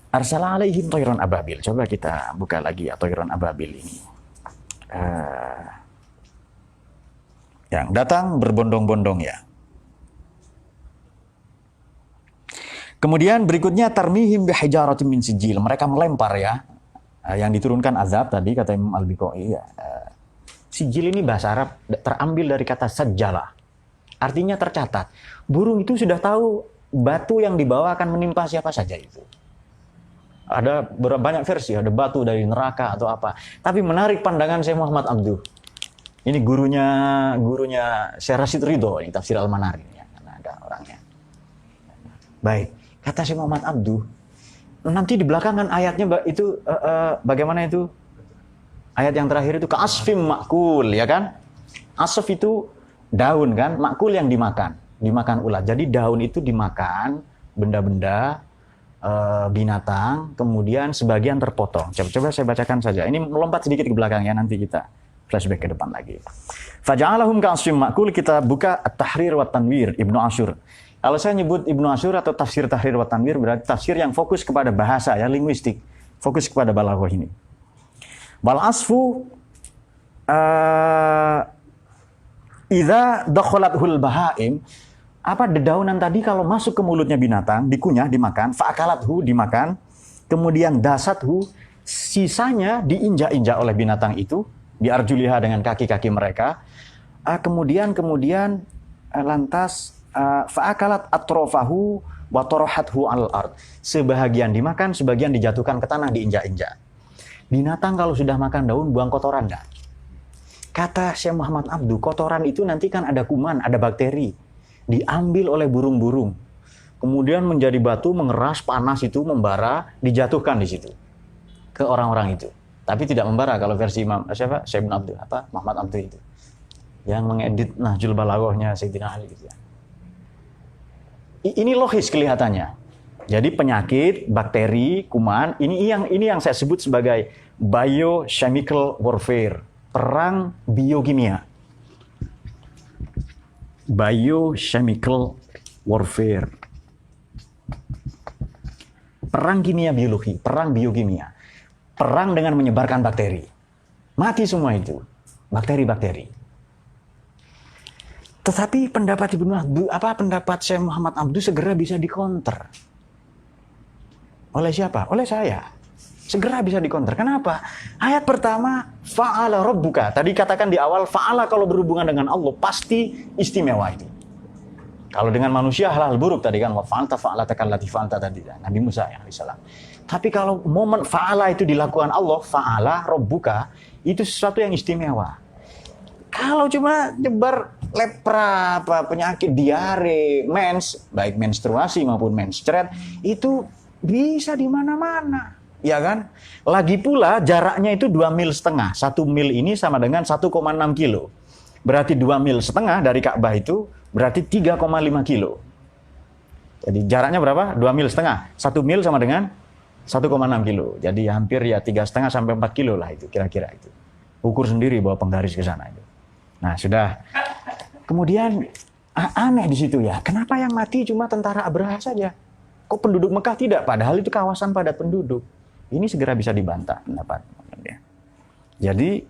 Arsala alaihim tayran ababil. Coba kita buka lagi ya tayran ababil ini. Yang datang berbondong-bondong ya. Kemudian berikutnya tarmihim bihijaratin min sijil. Mereka melempar ya. Yang diturunkan azab tadi kata Imam Al-Biqai ya. Sijil ini bahasa Arab terambil dari kata sajjalah. Artinya tercatat. Burung itu sudah tahu batu yang dibawa akan menimpa siapa saja itu. Ada banyak versi, ada batu dari neraka atau apa. Tapi menarik pandangan Syekh Muhammad Abduh. Ini gurunya Syekh Rashid Ridho, ini tafsir Al-Manari ya. Karena ada orangnya. Baik. Kata Syekh Muhammad Abduh, nanti di belakangan ayatnya itu bagaimana itu? Ayat yang terakhir itu ka'asfim makul, ya kan? Asf itu daun kan, makul yang dimakan ulat. Jadi daun itu dimakan benda-benda binatang, kemudian sebagian terpotong. Coba saya bacakan saja. Ini melompat sedikit ke belakang ya, nanti kita flashback ke depan lagi. Faja'alahum ka'asfim makul, kita buka At-Tahrir wa Tanwir Ibnu Asyur. Kalau saya nyebut Ibnu Asyur atau tafsir Tahrir wa Tanwir berarti tafsir yang fokus kepada bahasa ya, linguistik, fokus kepada balaghah ini. Bal asfu idza dakhalathul bahaim, apa dedaunan tadi kalau masuk ke mulutnya binatang, dikunyah, dimakan, fa'akalathu, dimakan, kemudian dasathu, sisanya diinjak-injak oleh binatang itu, biarjuliha dengan kaki-kaki mereka, kemudian lantas fa'akalat atrofahu wa tarahathu al-ard. Sebahagian dimakan, sebagian dijatuhkan ke tanah, diinjak-injak. Binatang kalau sudah makan daun, buang kotoran enggak? Kata Syekh Muhammad Abduh, kotoran itu nanti kan ada kuman, ada bakteri. Diambil oleh burung-burung. Kemudian menjadi batu, mengeras, panas itu, membara, dijatuhkan di situ. Ke orang-orang itu. Tapi tidak membara kalau versi Syekh Abduh, Muhammad Abduh itu. Yang mengedit Nahjul Balaghahnya Sayyidina Ali gitu ya. Ini logis kelihatannya. Jadi penyakit, bakteri, kuman, ini yang saya sebut sebagai biochemical warfare, perang biokimia. Biochemical warfare. Perang kimia biologi, perang biokimia. Perang dengan menyebarkan bakteri. Mati semua itu, bakteri-bakteri. Tetapi pendapat pendapat Syekh Muhammad Abduh segera bisa dikonter. Oleh siapa? Oleh saya. Segera bisa dikonter. Kenapa? Ayat pertama, fa'ala rabbuka. Tadi katakan di awal, fa'ala kalau berhubungan dengan Allah pasti istimewa itu. Kalau dengan manusia hal-hal buruk tadi kan, wa fa'alta fa'alataka allati fa'alta tadi, Nabi Musa ya alaihissalam. Tapi kalau momen fa'ala itu dilakukan Allah, fa'ala rabbuka, itu sesuatu yang istimewa. Kalau cuma nyebar lepra, penyakit diare, mens, baik menstruasi maupun menstruat, itu bisa di mana-mana, ya kan? Lagi pula jaraknya itu 2,5 mil. 1 mil ini sama dengan 1,6 kilo. Berarti 2,5 mil dari Ka'bah itu berarti 3,5 kilo. Jadi jaraknya berapa? 2,5 mil. 1 mil sama dengan 1,6 kilo. Jadi hampir ya 3,5 sampai 4 kilo lah itu kira-kira itu. Ukur sendiri bawa penggaris ke sana itu. Nah, sudah. Kemudian aneh di situ ya. Kenapa yang mati cuma tentara Abraha saja? Kok penduduk Mekah tidak? Padahal itu kawasan padat penduduk. Ini segera bisa dibantah pendapat. Jadi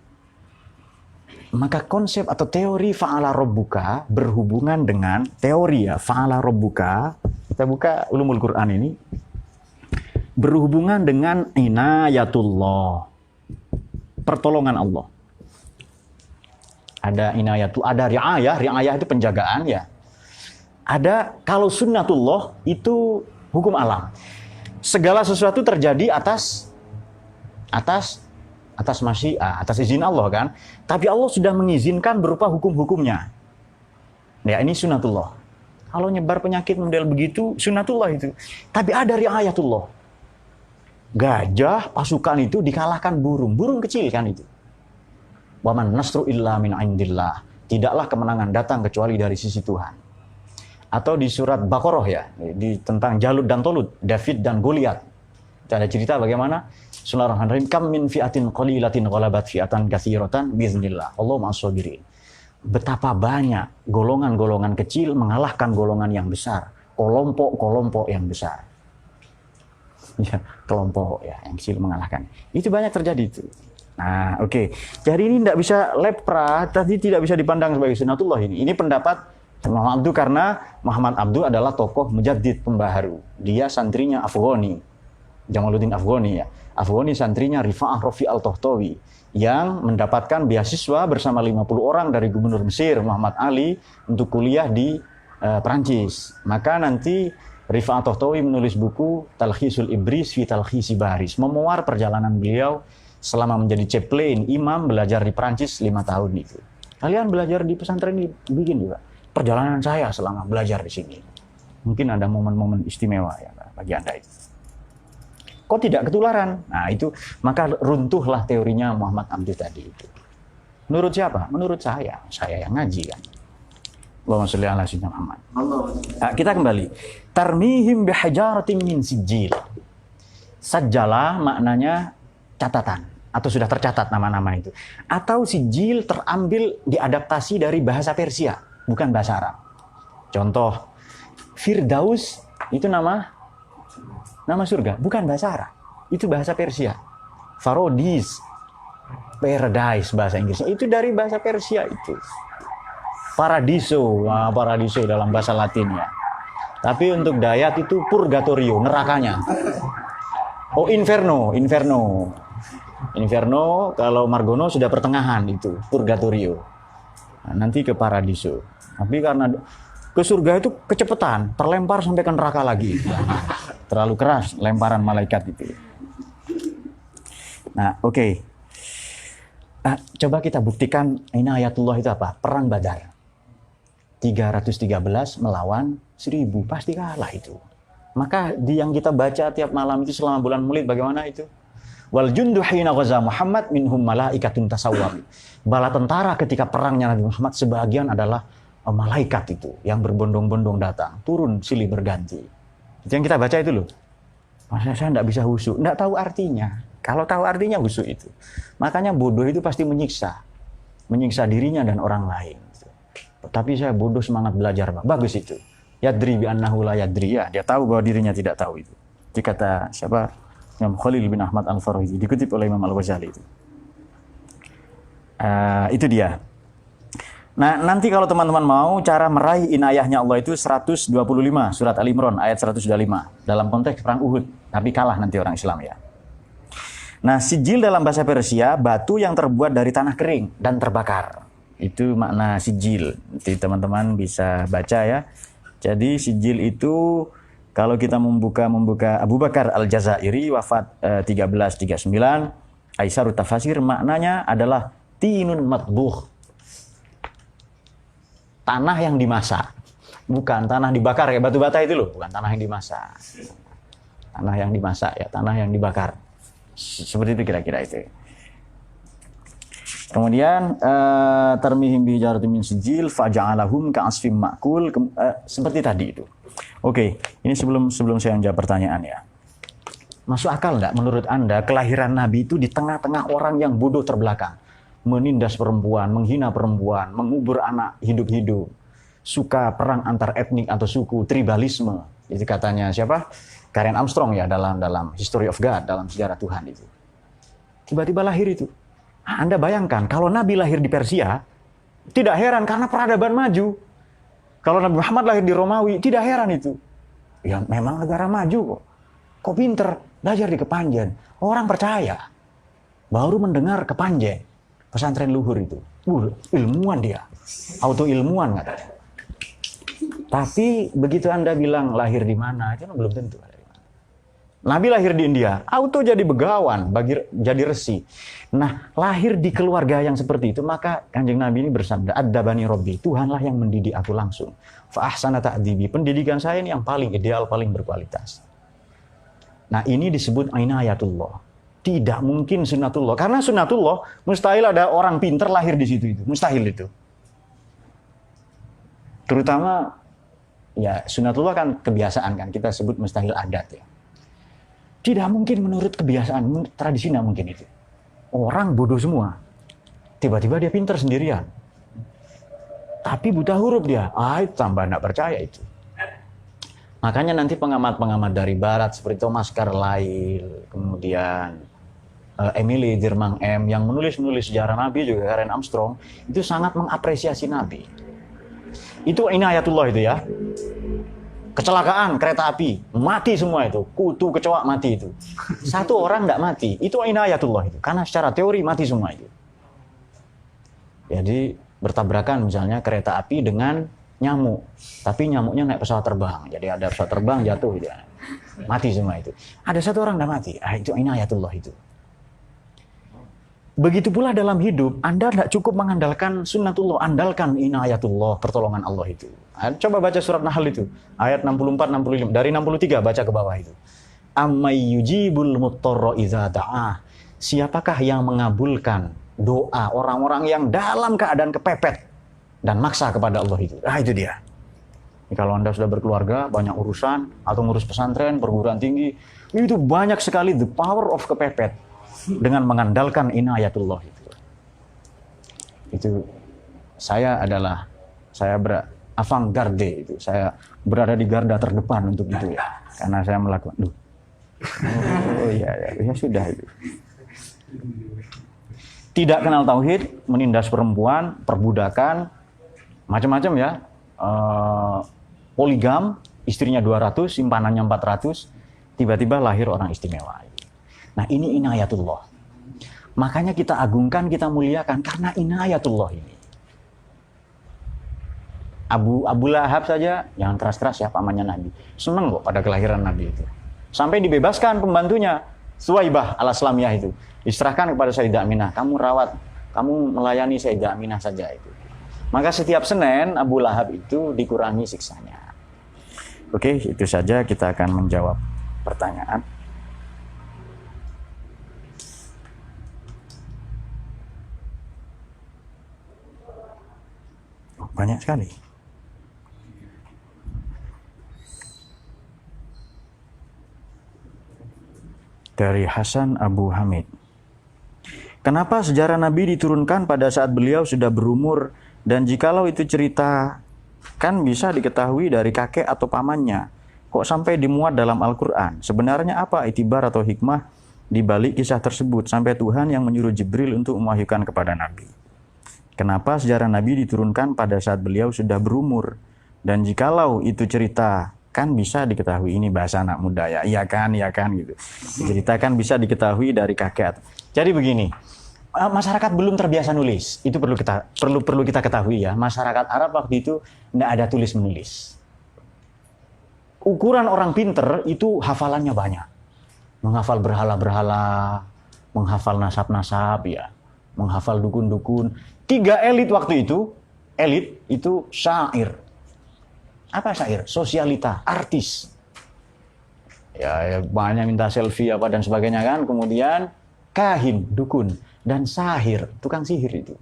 maka konsep atau teori fa'ala rabbuka berhubungan dengan teori ya fa'ala rabbuka. Kita buka Ulumul Quran ini. Berhubungan dengan inayatullah. Pertolongan Allah. Ada inayatu, ada riayah itu penjagaan ya. Ada kalau sunnatullah itu hukum alam. Segala sesuatu terjadi atas masyiah, atas izin Allah kan. Tapi Allah sudah mengizinkan berupa hukum-hukumnya. Ya ini sunnatullah. Kalau nyebar penyakit model begitu sunnatullah itu. Tapi ada riayatullah. Gajah pasukan itu dikalahkan burung kecil kan itu. Waman nasru illa min indillah. Tidaklah kemenangan datang kecuali dari sisi Tuhan. Atau di surat Baqarah ya, tentang Jalut dan Tolut, David dan Goliat. Ada cerita bagaimana Bismillahirrahmanirrahim, kam min fi'atin qalilatin ghalabat fi'atan katsiratan biiznillah. Allah ma'as-sabirin. Betapa banyak golongan-golongan kecil mengalahkan golongan yang besar, kelompok-kelompok yang besar. Ya, kelompok ya yang kecil mengalahkan. Itu banyak terjadi itu. Nah, oke. Jadi ini tidak bisa lepra, tadi tidak bisa dipandang sebagai sunnatullah ini. Ini pendapat Muhammad Abduh karena Muhammad Abduh adalah tokoh mujaddid pembaharu. Dia santrinya Afghani, Jamaluddin Afghani ya. Afghani santrinya Rifa'ah Rafi al-Tohtawi yang mendapatkan beasiswa bersama 50 orang dari Gubernur Mesir Muhammad Ali untuk kuliah di Perancis. Maka nanti Rifa'ah Tohtawi menulis buku Talkhisul Ibris fi Talkhisi Baris, memuar perjalanan beliau selama menjadi chaplain, imam, belajar di Perancis 5 tahun itu. Kalian belajar di pesantren ini, bikin juga. Perjalanan saya selama belajar di sini. Mungkin ada momen-momen istimewa ya bagi Anda itu. Kok tidak ketularan? Nah itu, maka runtuhlah teorinya Muhammad Abduh tadi itu. Menurut siapa? Menurut saya yang ngaji kan. Allahumma sholli ala sayyidina Muhammad. Nah, kita kembali. Tarmihim bihajaratin min sijil. Sajjalah maknanya catatan atau sudah tercatat nama-nama itu. Atau sijil terambil diadaptasi dari bahasa Persia, bukan bahasa Arab. Contoh, Firdaus itu nama surga, bukan bahasa Arab. Itu bahasa Persia. Farodis, paradise bahasa Inggrisnya, itu dari bahasa Persia itu. Paradiso dalam bahasa Latinnya. Tapi untuk Dayat itu purgatorio, nerakanya. Oh, inferno. Inferno kalau Margono sudah pertengahan itu, purgatorio. Nah, nanti ke paradiso. Tapi karena ke surga itu kecepatan, terlempar sampai ke neraka lagi. Terlalu keras lemparan malaikat itu. Nah, oke. Coba kita buktikan inayatullah itu apa? Perang Badar. 313 melawan 1000, pasti kalah itu. Maka yang kita baca tiap malam itu selama bulan Maulid bagaimana itu? Wal jundu hina ghaza Muhammad minhum malaikatun tasawwam. Bala tentara ketika perangnya Nabi Muhammad sebagian adalah malaikat itu yang berbondong-bondong datang, turun silih berganti. Itu yang kita baca itu loh. Masa saya tidak bisa khusyuk? Tidak tahu artinya. Kalau tahu artinya khusyuk itu. Makanya bodoh itu pasti menyiksa. Menyiksa dirinya dan orang lain. Tapi saya bodoh semangat belajar, Pak. Bagus itu. Yadri bi annahu la yadri. Ya, dia tahu bahwa dirinya tidak tahu itu. Itu kata siapa? Imam Khalil bin Ahmad Al-Farahidi. Dikutip oleh Imam Al-Ghazali itu. Itu dia. Nah, nanti kalau teman-teman mau cara meraih inayahnya Allah itu 125 surat Al-Imran ayat 125 dalam konteks perang Uhud, tapi kalah nanti orang Islam ya. Nah, sijil dalam bahasa Persia batu yang terbuat dari tanah kering dan terbakar. Itu makna sijil. Nanti teman-teman bisa baca ya. Jadi sijil itu kalau kita membuka Abu Bakar Al-Jazairi wafat 1339, Aisarut Tafasir maknanya adalah tinun matbuh. Tanah yang dimasak, bukan tanah dibakar ya, batu bata itu loh, bukan tanah yang dimasak. Tanah yang dimasak ya, tanah yang dibakar. Seperti itu kira-kira itu. Kemudian tarmihim bi hijaratin min sijil faja'alahum ka'asfim ma'kul, seperti tadi itu. Oke, ini sebelum saya menjawab pertanyaan ya. Masuk akal enggak menurut Anda kelahiran Nabi itu di tengah-tengah orang yang bodoh terbelakang? Menindas perempuan, menghina perempuan, mengubur anak hidup-hidup, suka perang antar etnik atau suku, tribalisme. Itu katanya siapa? Karen Armstrong ya dalam History of God, dalam sejarah Tuhan itu. Tiba-tiba lahir itu. Anda bayangkan kalau Nabi lahir di Persia, tidak heran karena peradaban maju. Kalau Nabi Muhammad lahir di Romawi, tidak heran itu. Ya memang negara maju kok. Kok pinter, belajar di Kepanjen. Orang percaya. Baru mendengar Kepanjen. Pesantren luhur itu. Ilmuwan dia. Auto ilmuwan katanya. Tapi begitu Anda bilang lahir di mana, itu belum tentu. Nabi lahir di India, auto jadi begawan, jadi resi. Nah, lahir di keluarga yang seperti itu, maka Kanjeng Nabi ini bersabda, Ad-dabani Robbi, Tuhanlah yang mendidik aku langsung. Fa ahsana ta'dibi, pendidikan saya ini yang paling ideal, paling berkualitas. Nah, ini disebut inayatullah. Tidak mungkin sunnatullah. Karena sunnatullah, mustahil ada orang pinter lahir di situ itu. Mustahil itu. Terutama, ya sunnatullah kan kebiasaan kan. Kita sebut mustahil adat ya. Tidak mungkin menurut kebiasaan, tradisi tidak mungkin itu. Orang bodoh semua. Tiba-tiba dia pinter sendirian. Tapi buta huruf dia. Itu tambah tidak percaya itu. Makanya nanti pengamat-pengamat dari barat seperti Thomas Carlyle, kemudian Emily Durkheim M yang menulis sejarah Nabi juga Karen Armstrong itu sangat mengapresiasi Nabi. Itu inayatullah itu ya. Kecelakaan kereta api, mati semua itu. Kutu kecoa mati itu. Satu orang tidak mati, itu inayatullah itu. Karena secara teori mati semua itu. Jadi bertabrakan misalnya kereta api dengan nyamuk. Tapi nyamuknya naik pesawat terbang. Jadi ada pesawat terbang jatuh gitu. Mati semua itu. Ada satu orang tidak mati, itu inayatullah itu. Begitu pula dalam hidup, Anda tidak cukup mengandalkan sunnatullah, andalkan inayatullah, pertolongan Allah itu. Coba baca surat Nahl itu, ayat 64-65, dari 63 baca ke bawah itu. Ammay yujibul muttarra idza da'ah. Siapakah yang mengabulkan doa orang-orang yang dalam keadaan kepepet dan maksa kepada Allah itu. Itu dia. Jadi kalau Anda sudah berkeluarga, banyak urusan, atau ngurus pesantren, perguruan tinggi, itu banyak sekali the power of kepepet. Dengan mengandalkan inayatullah itu. Itu saya avant-garde itu. Saya berada di garda terdepan untuk itu ya. Karena saya melakukan ya sudah itu. Tidak kenal tauhid, menindas perempuan, perbudakan, macam-macam ya. Poligam, istrinya 200, simpanannya 400, tiba-tiba lahir orang istimewa. Nah ini inayatullah. Makanya kita agungkan, kita muliakan karena inayatullah ini. Abu Lahab saja, jangan keras-keras ya pamannya Nabi. Senang kok pada kelahiran Nabi itu. Sampai dibebaskan pembantunya, Suwaibah al-Aslamiyah itu. Diserahkan kepada Sayyidah Aminah, kamu rawat, kamu melayani Sayyidah Aminah saja itu. Maka setiap Senin Abu Lahab itu dikurangi siksanya. Oke, itu saja kita akan menjawab pertanyaan. Banyak sekali. Dari Hasan Abu Hamid. Kenapa sejarah Nabi diturunkan pada saat beliau sudah berumur, dan jikalau itu cerita kan bisa diketahui dari kakek atau pamannya, kok sampai dimuat dalam Al-Quran? Sebenarnya apa itibar atau hikmah di balik kisah tersebut sampai Tuhan yang menyuruh Jibril untuk mewahyukan kepada Nabi? Kenapa sejarah Nabi diturunkan pada saat beliau sudah berumur, dan jikalau itu cerita kan bisa diketahui, ini bahasa anak muda ya, iya kan gitu. Cerita kan bisa diketahui dari kakek. Jadi begini, masyarakat belum terbiasa nulis, itu perlu kita ketahui ya. Masyarakat Arab waktu itu tidak ada tulis menulis. Ukuran orang pinter itu hafalannya banyak, menghafal berhala-berhala, menghafal nasab-nasab ya, menghafal dukun-dukun. 3 elit waktu itu, syair. Apa syair? Sosialita, artis. Ya banyak minta selfie apa dan sebagainya kan. Kemudian kahin, dukun, dan sahir, tukang sihir itu.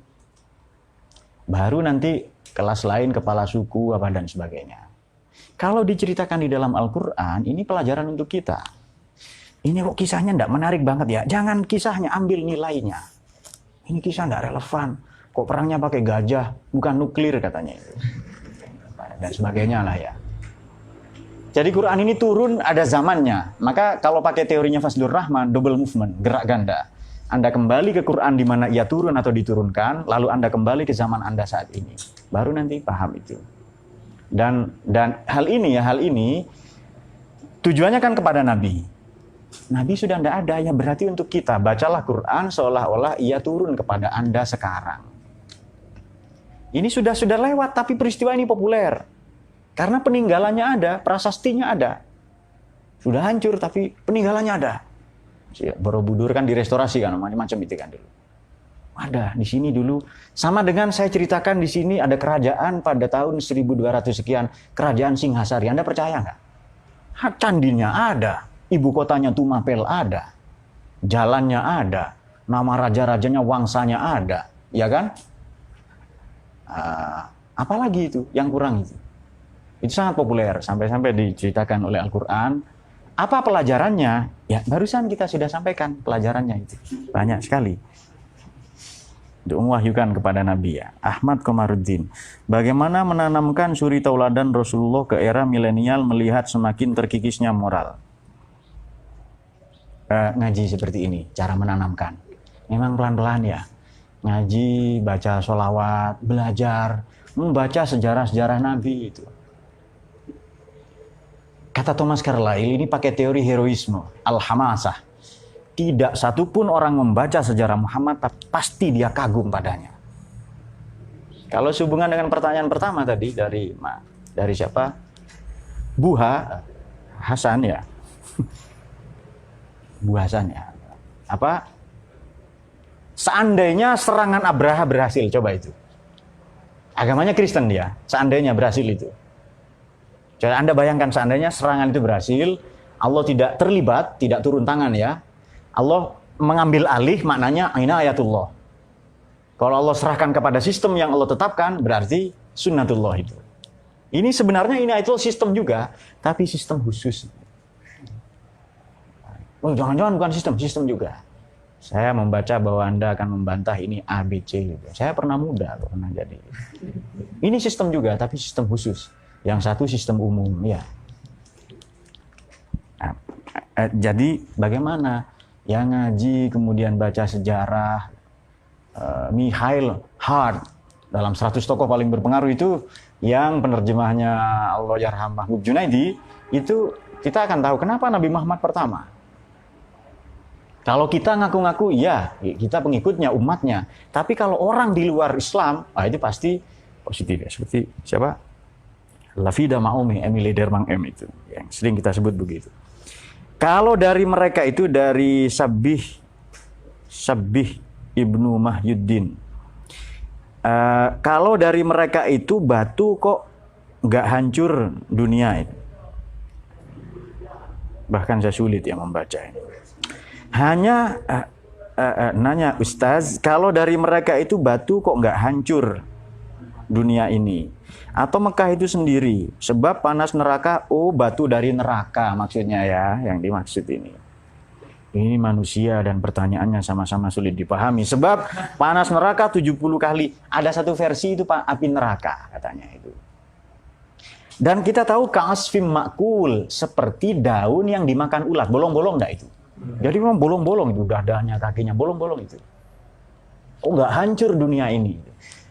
Baru nanti kelas lain, kepala suku apa dan sebagainya. Kalau diceritakan di dalam Al-Quran, ini pelajaran untuk kita. Ini kok kisahnya tidak menarik banget ya. Jangan kisahnya, ambil nilainya. Ini kisah tidak relevan. Kok perangnya pakai gajah, bukan nuklir katanya itu. Dan sebagainya lah ya. Jadi Quran ini turun ada zamannya. Maka kalau pakai teorinya Fazlur Rahman, double movement, gerak ganda. Anda kembali ke Quran di mana ia turun atau diturunkan, lalu Anda kembali ke zaman Anda saat ini. Baru nanti paham itu. Dan hal ini tujuannya kan kepada Nabi. Nabi sudah tidak ada, ya berarti untuk kita. Bacalah Quran seolah-olah ia turun kepada Anda sekarang. Ini sudah lewat, tapi peristiwa ini populer. Karena peninggalannya ada, prasastinya ada. Sudah hancur, tapi peninggalannya ada. Borobudur kan direstorasi kan, macam-macam itu kan dulu. Ada di sini dulu. Sama dengan saya ceritakan di sini ada kerajaan pada tahun 1200 sekian, kerajaan Singhasari. Anda percaya nggak? Candinya ada, ibu kotanya Tumapel ada, jalannya ada, nama raja-rajanya, wangsanya ada, ya kan? Apalagi itu yang kurang itu? Itu sangat populer sampai diceritakan oleh Al-Quran. Apa pelajarannya? Ya barusan kita sudah sampaikan pelajarannya itu. Banyak sekali. Untuk mewahyukan kepada Nabi ya. Ahmad Komaruddin. Bagaimana menanamkan suri tauladan Rasulullah ke era milenial melihat semakin terkikisnya moral? Ngaji seperti ini, cara menanamkan. Memang pelan-pelan ya. Ngaji, baca sholawat, belajar, membaca sejarah-sejarah Nabi itu. Kata Thomas Carlyle ini pakai teori heroisme, al-hamasah. Tidak satupun orang membaca sejarah Muhammad pasti dia kagum padanya. Kalau sehubungan dengan pertanyaan pertama tadi dari siapa? Buha Hasan ya. Bu Hasan ya. Apa? Seandainya serangan Abraha berhasil, coba itu. Agamanya Kristen dia, seandainya berhasil itu. Jadi Anda bayangkan seandainya serangan itu berhasil, Allah tidak terlibat, tidak turun tangan ya. Allah mengambil alih, maknanya aina ayatullah. Kalau Allah serahkan kepada sistem yang Allah tetapkan, berarti sunnatullah itu. Ini sebenarnya ini ayatullah sistem juga, tapi sistem khusus. Oh, jangan-jangan bukan sistem juga. Saya membaca bahwa Anda akan membantah ini ABC gitu. Saya pernah muda, pernah jadi. Ini sistem juga, tapi sistem khusus. Yang satu sistem umum, ya. Jadi bagaimana? Yang ngaji, kemudian baca sejarah, Mikhail Hart, dalam 100 tokoh paling berpengaruh itu, yang penerjemahnya Allah Yarham Mahbub Junaidi, itu kita akan tahu kenapa Nabi Muhammad pertama. Kalau kita ngaku-ngaku, ya kita pengikutnya, umatnya. Tapi kalau orang di luar Islam, itu pasti positif ya. Seperti siapa? Lafida Ma'umi, Emily Dermang M itu. Yang sering kita sebut begitu. Kalau dari mereka itu, dari Sabih Ibnu Mahyuddin. Kalau dari mereka itu, batu kok nggak hancur dunia itu. Bahkan saya sulit ya membaca ini. Hanya nanya Ustaz, kalau dari mereka itu batu kok nggak hancur dunia ini? Atau Mekah itu sendiri? Sebab panas neraka, batu dari neraka maksudnya ya, yang dimaksud ini. Ini manusia dan pertanyaannya sama-sama sulit dipahami. Sebab panas neraka 70 kali. Ada satu versi itu Pak, api neraka katanya itu. Dan kita tahu ka'asfim ma'kul, seperti daun yang dimakan ulat. Bolong-bolong enggak itu? Jadi memang bolong-bolong itu, dadanya, kakinya, bolong-bolong itu. Oh enggak hancur dunia ini.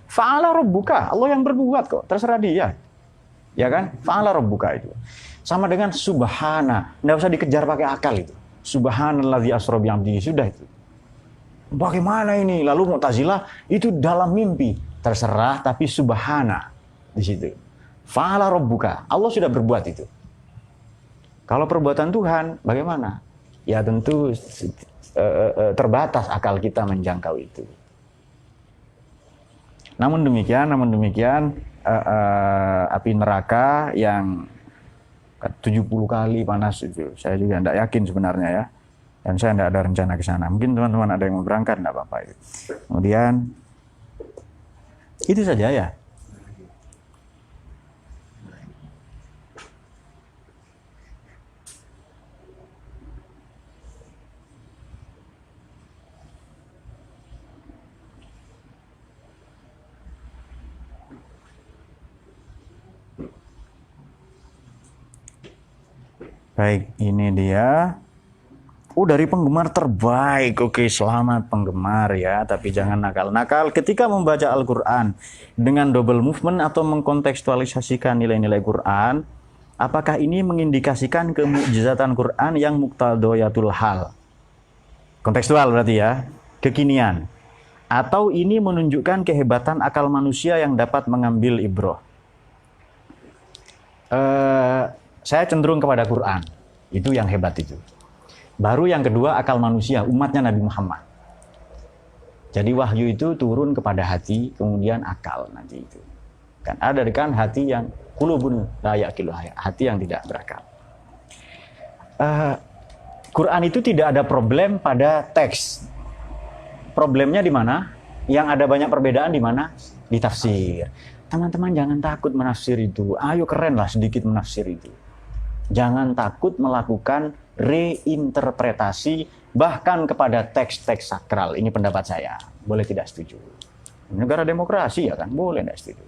Fa'ala rabbuka, Allah yang berbuat kok, terserah dia. Ya kan? Fa'ala rabbuka itu. Sama dengan subhana, enggak usah dikejar pakai akal itu. Subhanalladzi asra bi 'abdihi, sudah itu. Bagaimana ini? Lalu Mu'tazilah itu dalam mimpi. Terserah, tapi subhana di situ. Fa'ala rabbuka, Allah sudah berbuat itu. Kalau perbuatan Tuhan, bagaimana? Ya tentu terbatas akal kita menjangkau itu. Namun demikian, api neraka yang 70 kali panas itu, saya juga tidak yakin sebenarnya ya. Dan saya tidak ada rencana ke sana. Mungkin teman-teman ada yang mau berangkat, tidak apa-apa itu. Kemudian, itu saja ya. Baik, ini dia. Dari penggemar terbaik. Oke, selamat penggemar ya. Tapi jangan nakal-nakal ketika membaca Al-Quran dengan double movement atau mengkontekstualisasikan nilai-nilai Quran. Apakah ini mengindikasikan kemukjizatan Quran yang muqtadayatul hal? Kontekstual berarti ya, kekinian. Atau ini menunjukkan kehebatan akal manusia yang dapat mengambil ibroh? Saya cenderung kepada Quran. Itu yang hebat itu. Baru yang kedua akal manusia, umatnya Nabi Muhammad. Jadi wahyu itu turun kepada hati, kemudian akal nanti itu. Kan ada kan hati yang qulubun la yaqiluha, hati yang tidak berakal. Quran itu tidak ada problem pada teks. Problemnya di mana? Yang ada banyak perbedaan di mana? Di tafsir. Teman-teman jangan takut menafsir itu. Ayo keren lah sedikit menafsir itu. Jangan takut melakukan reinterpretasi bahkan kepada teks-teks sakral. Ini pendapat saya. Boleh tidak setuju. Negara demokrasi ya kan, boleh tidak setuju.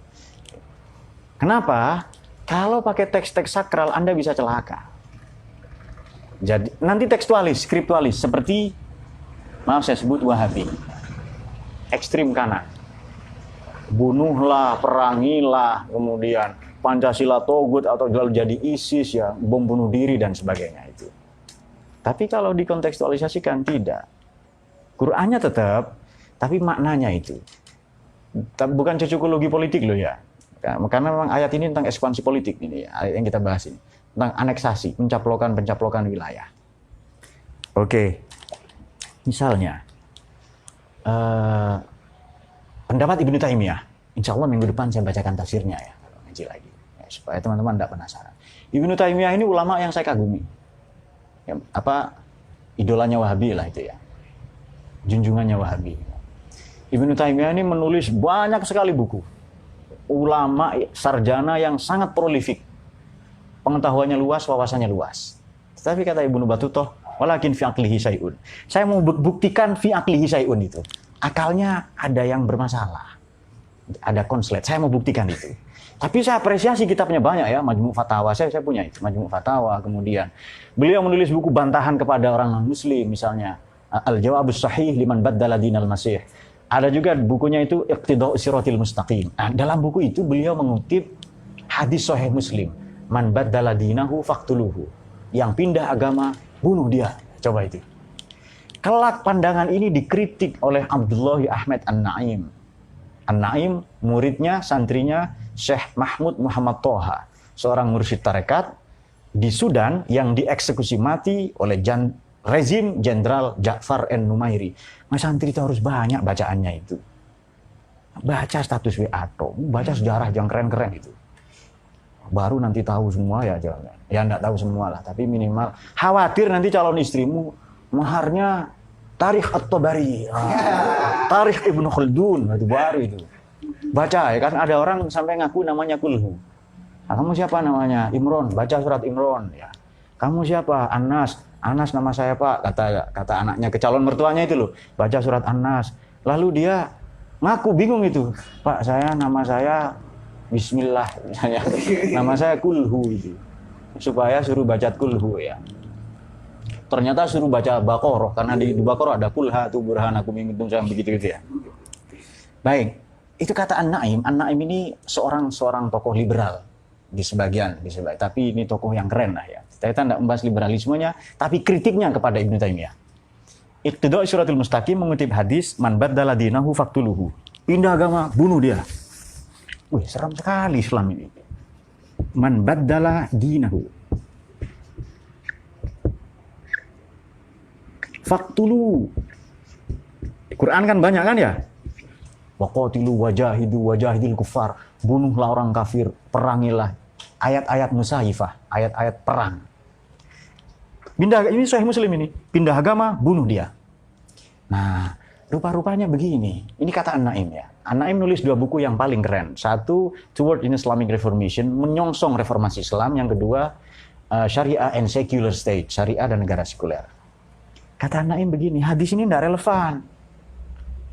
Kenapa? Kalau pakai teks-teks sakral Anda bisa celaka. Jadi nanti tekstualis, skriptualis seperti maaf saya sebut Wahabi. Ekstrim kanan. Bunuhlah, perangilah, kemudian Pancasila togut atau jadi ISIS ya, bom bunuh diri dan sebagainya itu. Tapi kalau dikontekstualisasikan tidak. Qur'annya tetap, tapi maknanya itu. Bukan cocokologi politik loh ya. Karena memang ayat ini tentang ekspansi politik ini, ayat yang kita bahas ini. Tentang aneksasi, pencaplokan wilayah. Oke. Misalnya, pendapat Ibnu Taimiyah. Insya Allah minggu depan saya bacakan tafsirnya ya. Lagi ya, supaya teman-teman tidak penasaran. Ibnu Taimiyah ini ulama yang saya kagumi ya, idolanya Wahabi lah itu ya, junjungannya Wahabi. Ibnu Taimiyah ini menulis banyak sekali buku, ulama sarjana yang sangat prolifik, pengetahuannya luas, wawasannya luas. Tetapi kata Ibnu Battutah, walakin fi aqlihi syai'un, saya mau buktikan fi aqlihi syai'un itu akalnya ada yang bermasalah, ada konslet, saya mau buktikan itu. Tapi saya apresiasi kitabnya banyak ya, Majmu' Fatawa, saya punya itu, Majmu' Fatawa. Kemudian beliau menulis buku bantahan kepada orang non-muslim, misalnya Al-Jawabus Sahih liman baddala dinal Masih. Ada juga bukunya itu Iqtida'us Siratil Mustaqim. Nah, dalam buku itu beliau mengutip hadis Sahih Muslim, man baddala dinahu faqtuluhu. Yang pindah agama, bunuh dia. Coba itu. Kelak pandangan ini dikritik oleh Abdullah Ahmad An-Naim. An-Naim muridnya, santrinya Syekh Mahmud Muhammad Toha, seorang mursyid tarekat di Sudan yang dieksekusi mati oleh rezim Jenderal Ja'far An-Numairi. Mas santri itu harus banyak bacaannya itu. Baca status WA, baca sejarah yang keren-keren itu. Baru nanti tahu semua ya jalannya. Ya enggak tahu semua lah, tapi minimal khawatir nanti calon istrimu maharnya Tarikh At-Tabari, Tarikh Ibnu Khaldun, itu baru itu. Baca ya kan, ada orang sampai ngaku namanya Kulhu. Nah, kamu siapa namanya? Imron, baca surat Imron ya. Kamu siapa? Anas, Anas nama saya Pak, kata anaknya ke calon mertuanya itu loh, baca surat An-Nas. Lalu dia ngaku bingung itu, Pak nama saya Bismillah, nama saya Kulhu itu, supaya suruh baca Kulhu ya. Ternyata suruh baca Baqarah, karena di Baqarah ada Kulha tu burhanakum min kuntum begitu gitu ya. Baik, itu kata An-Naim. An-Naim ini seorang tokoh liberal di sebagian, tapi ini tokoh yang keren lah ya. Kita tidak membahas liberalismenya, tapi kritiknya kepada Ibnu Taimiyah. Iqtida' Siratul Mustaqim mengutip hadis man baddala dinahu faqtuluhu. Pindah agama, bunuh dia. Wih, seram sekali Islam ini. Man baddala dinahu faqtulu. Quran kan banyak kan ya? Waqatilu wajahidil kuffar. Bunuhlah orang kafir, perangilah. Ayat-ayat musayyifah, ayat-ayat perang. Pindah, ini Sahih Muslim ini. Pindah agama, bunuh dia. Nah, rupa-rupanya begini. Ini kata An-Naim ya. An-Naim nulis 2 buku yang paling keren. Satu, Toward in Islamic Reformation, menyongsong reformasi Islam. Yang kedua, Syariah and Secular State, Syariah dan negara sekuler. Kata An-Naim begini, hadis ini tidak relevan.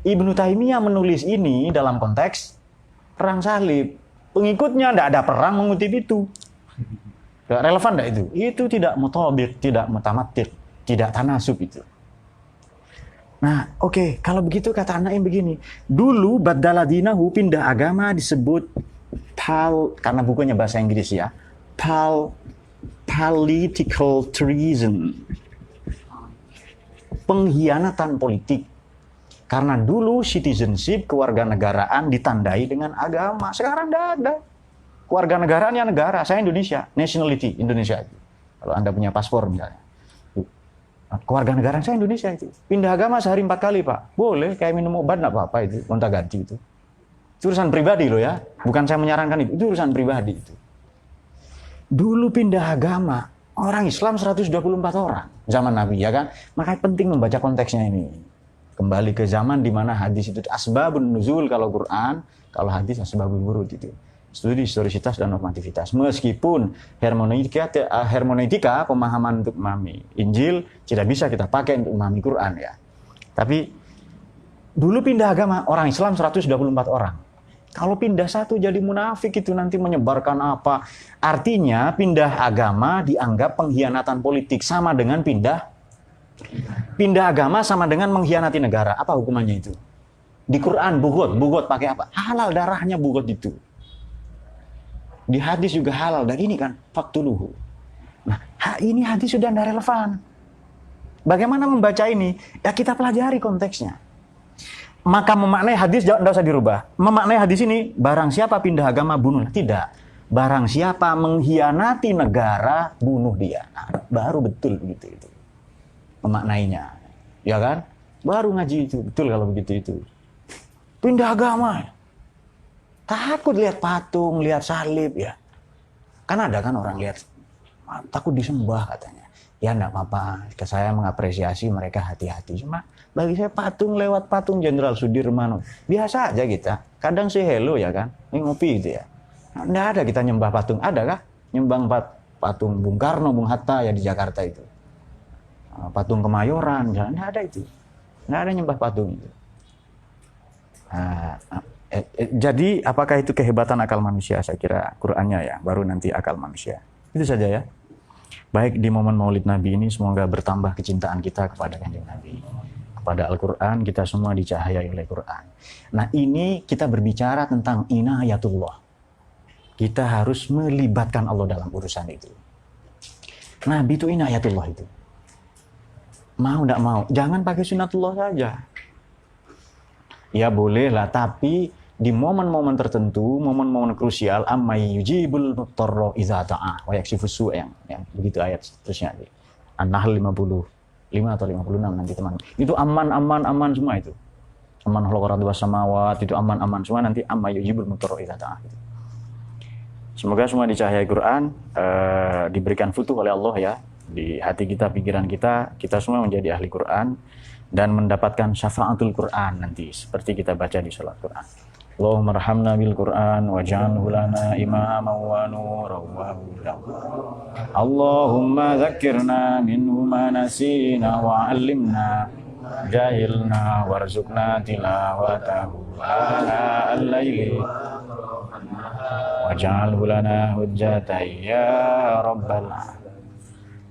Ibnu Taimiyah menulis ini dalam konteks perang salib. Pengikutnya tidak ada perang mengutip itu. Tidak relevan tidak itu? Itu tidak mutabik, tidak mutamatik, tidak tanasub itu. Nah, oke, kalau begitu kata An-Naim begini. Dulu baddala dinahu, pindah agama disebut karena bukunya bahasa Inggris ya. Political treason. Pengkhianatan politik. Karena dulu citizenship, kewarganegaraan ditandai dengan agama. Sekarang tidak ada. Kewarganegaraannya negara. Saya Indonesia, nationality Indonesia. Kalau Anda punya paspor misalnya. Kewarganegaraan saya Indonesia itu. Pindah agama sehari 4 kali Pak. Boleh, kayak minum obat tidak apa-apa itu. Gonta-ganti itu. Itu urusan pribadi loh ya. Bukan saya menyarankan itu. Itu urusan pribadi itu. Dulu pindah agama. Orang Islam 124 orang zaman Nabi ya kan. Makanya penting membaca konteksnya ini. Kembali ke zaman di mana hadis itu asbabun nuzul kalau Quran, kalau hadis asbabul wurud itu. Studi historisitas dan normativitas. Meskipun hermeneutika pemahaman untuk memahami Injil tidak bisa kita pakai untuk memahami Quran ya. Tapi dulu pindah agama orang Islam 124 orang. Kalau pindah satu jadi munafik itu nanti menyebarkan apa? Artinya pindah agama dianggap pengkhianatan politik sama dengan pindah agama sama dengan mengkhianati negara. Apa hukumannya itu? Di Quran bugot pakai apa? Halal darahnya bugot itu. Di hadis juga halal dan ini kan faktuluhu. Nah, ini hadis sudah tidak relevan. Bagaimana membaca ini? Ya kita pelajari konteksnya. Maka memaknai hadis tidak usah dirubah. Memaknai hadis ini, barang siapa pindah agama bunuh. Tidak. Barang siapa mengkhianati negara, bunuh dia. Nah, baru betul begitu itu. Memaknainya. Ya kan? Baru ngaji itu. Betul kalau begitu itu. Pindah agama. Takut lihat patung, lihat salib ya. Kan ada kan orang lihat. Takut disembah katanya. Ya enggak apa-apa. Saya mengapresiasi mereka hati-hati. Cuma bagi saya lewat patung Jenderal Sudirman. Biasa aja kita. Kadang sih hello ya kan. Ini ngopi gitu ya. Enggak ada kita nyembah patung. Ada kah? Nyembah patung Bung Karno, Bung Hatta ya di Jakarta itu. Patung Kemayoran. Enggak ada itu. Enggak ada nyembah patung itu. Jadi apakah itu kehebatan akal manusia? Saya kira Qur'annya ya. Baru nanti akal manusia. Itu saja ya. Baik di momen Maulid Nabi ini semoga bertambah kecintaan kita kepada Kanjeng Nabi. Kepada Al-Quran, kita semua dicahayai oleh Quran. Nah ini kita berbicara tentang inayatullah. Kita harus melibatkan Allah dalam urusan itu. Nabi itu inayatullah itu. Mau tidak mau, jangan pakai sunatullah saja. Ya boleh lah, tapi di momen-momen tertentu, momen-momen krusial, ammay yujibul muttarra idza ta'ah wa yakshifus su' yang begitu ayat seterusnya. An-Nahl 55 atau 56 nanti teman. Itu aman semua itu. Aman khalaqat was samawat itu aman semua nanti ammay yujibul muttarra idza ta'ah gitu. Semoga semua dicahayai Quran, diberikan futuh oleh Allah ya di hati kita, pikiran kita semua menjadi ahli Quran dan mendapatkan syafaatul Quran nanti seperti kita baca di salat Quran. اللهم ارحمنا بالقرآن واجعله لنا إماما ونورا وهدى اللهم ذكرنا منه ما نسينا وعلمنا جاهلنا وارزقنا تلاوته آناء الليل واجعله لنا حجة يا رب العالمين.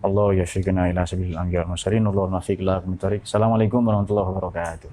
Allah yashiqna ila sabilil anbiya wa mursalin. Allahu nafiq la min tariq. Assalamualaikum warahmatullahi wabarakatuh.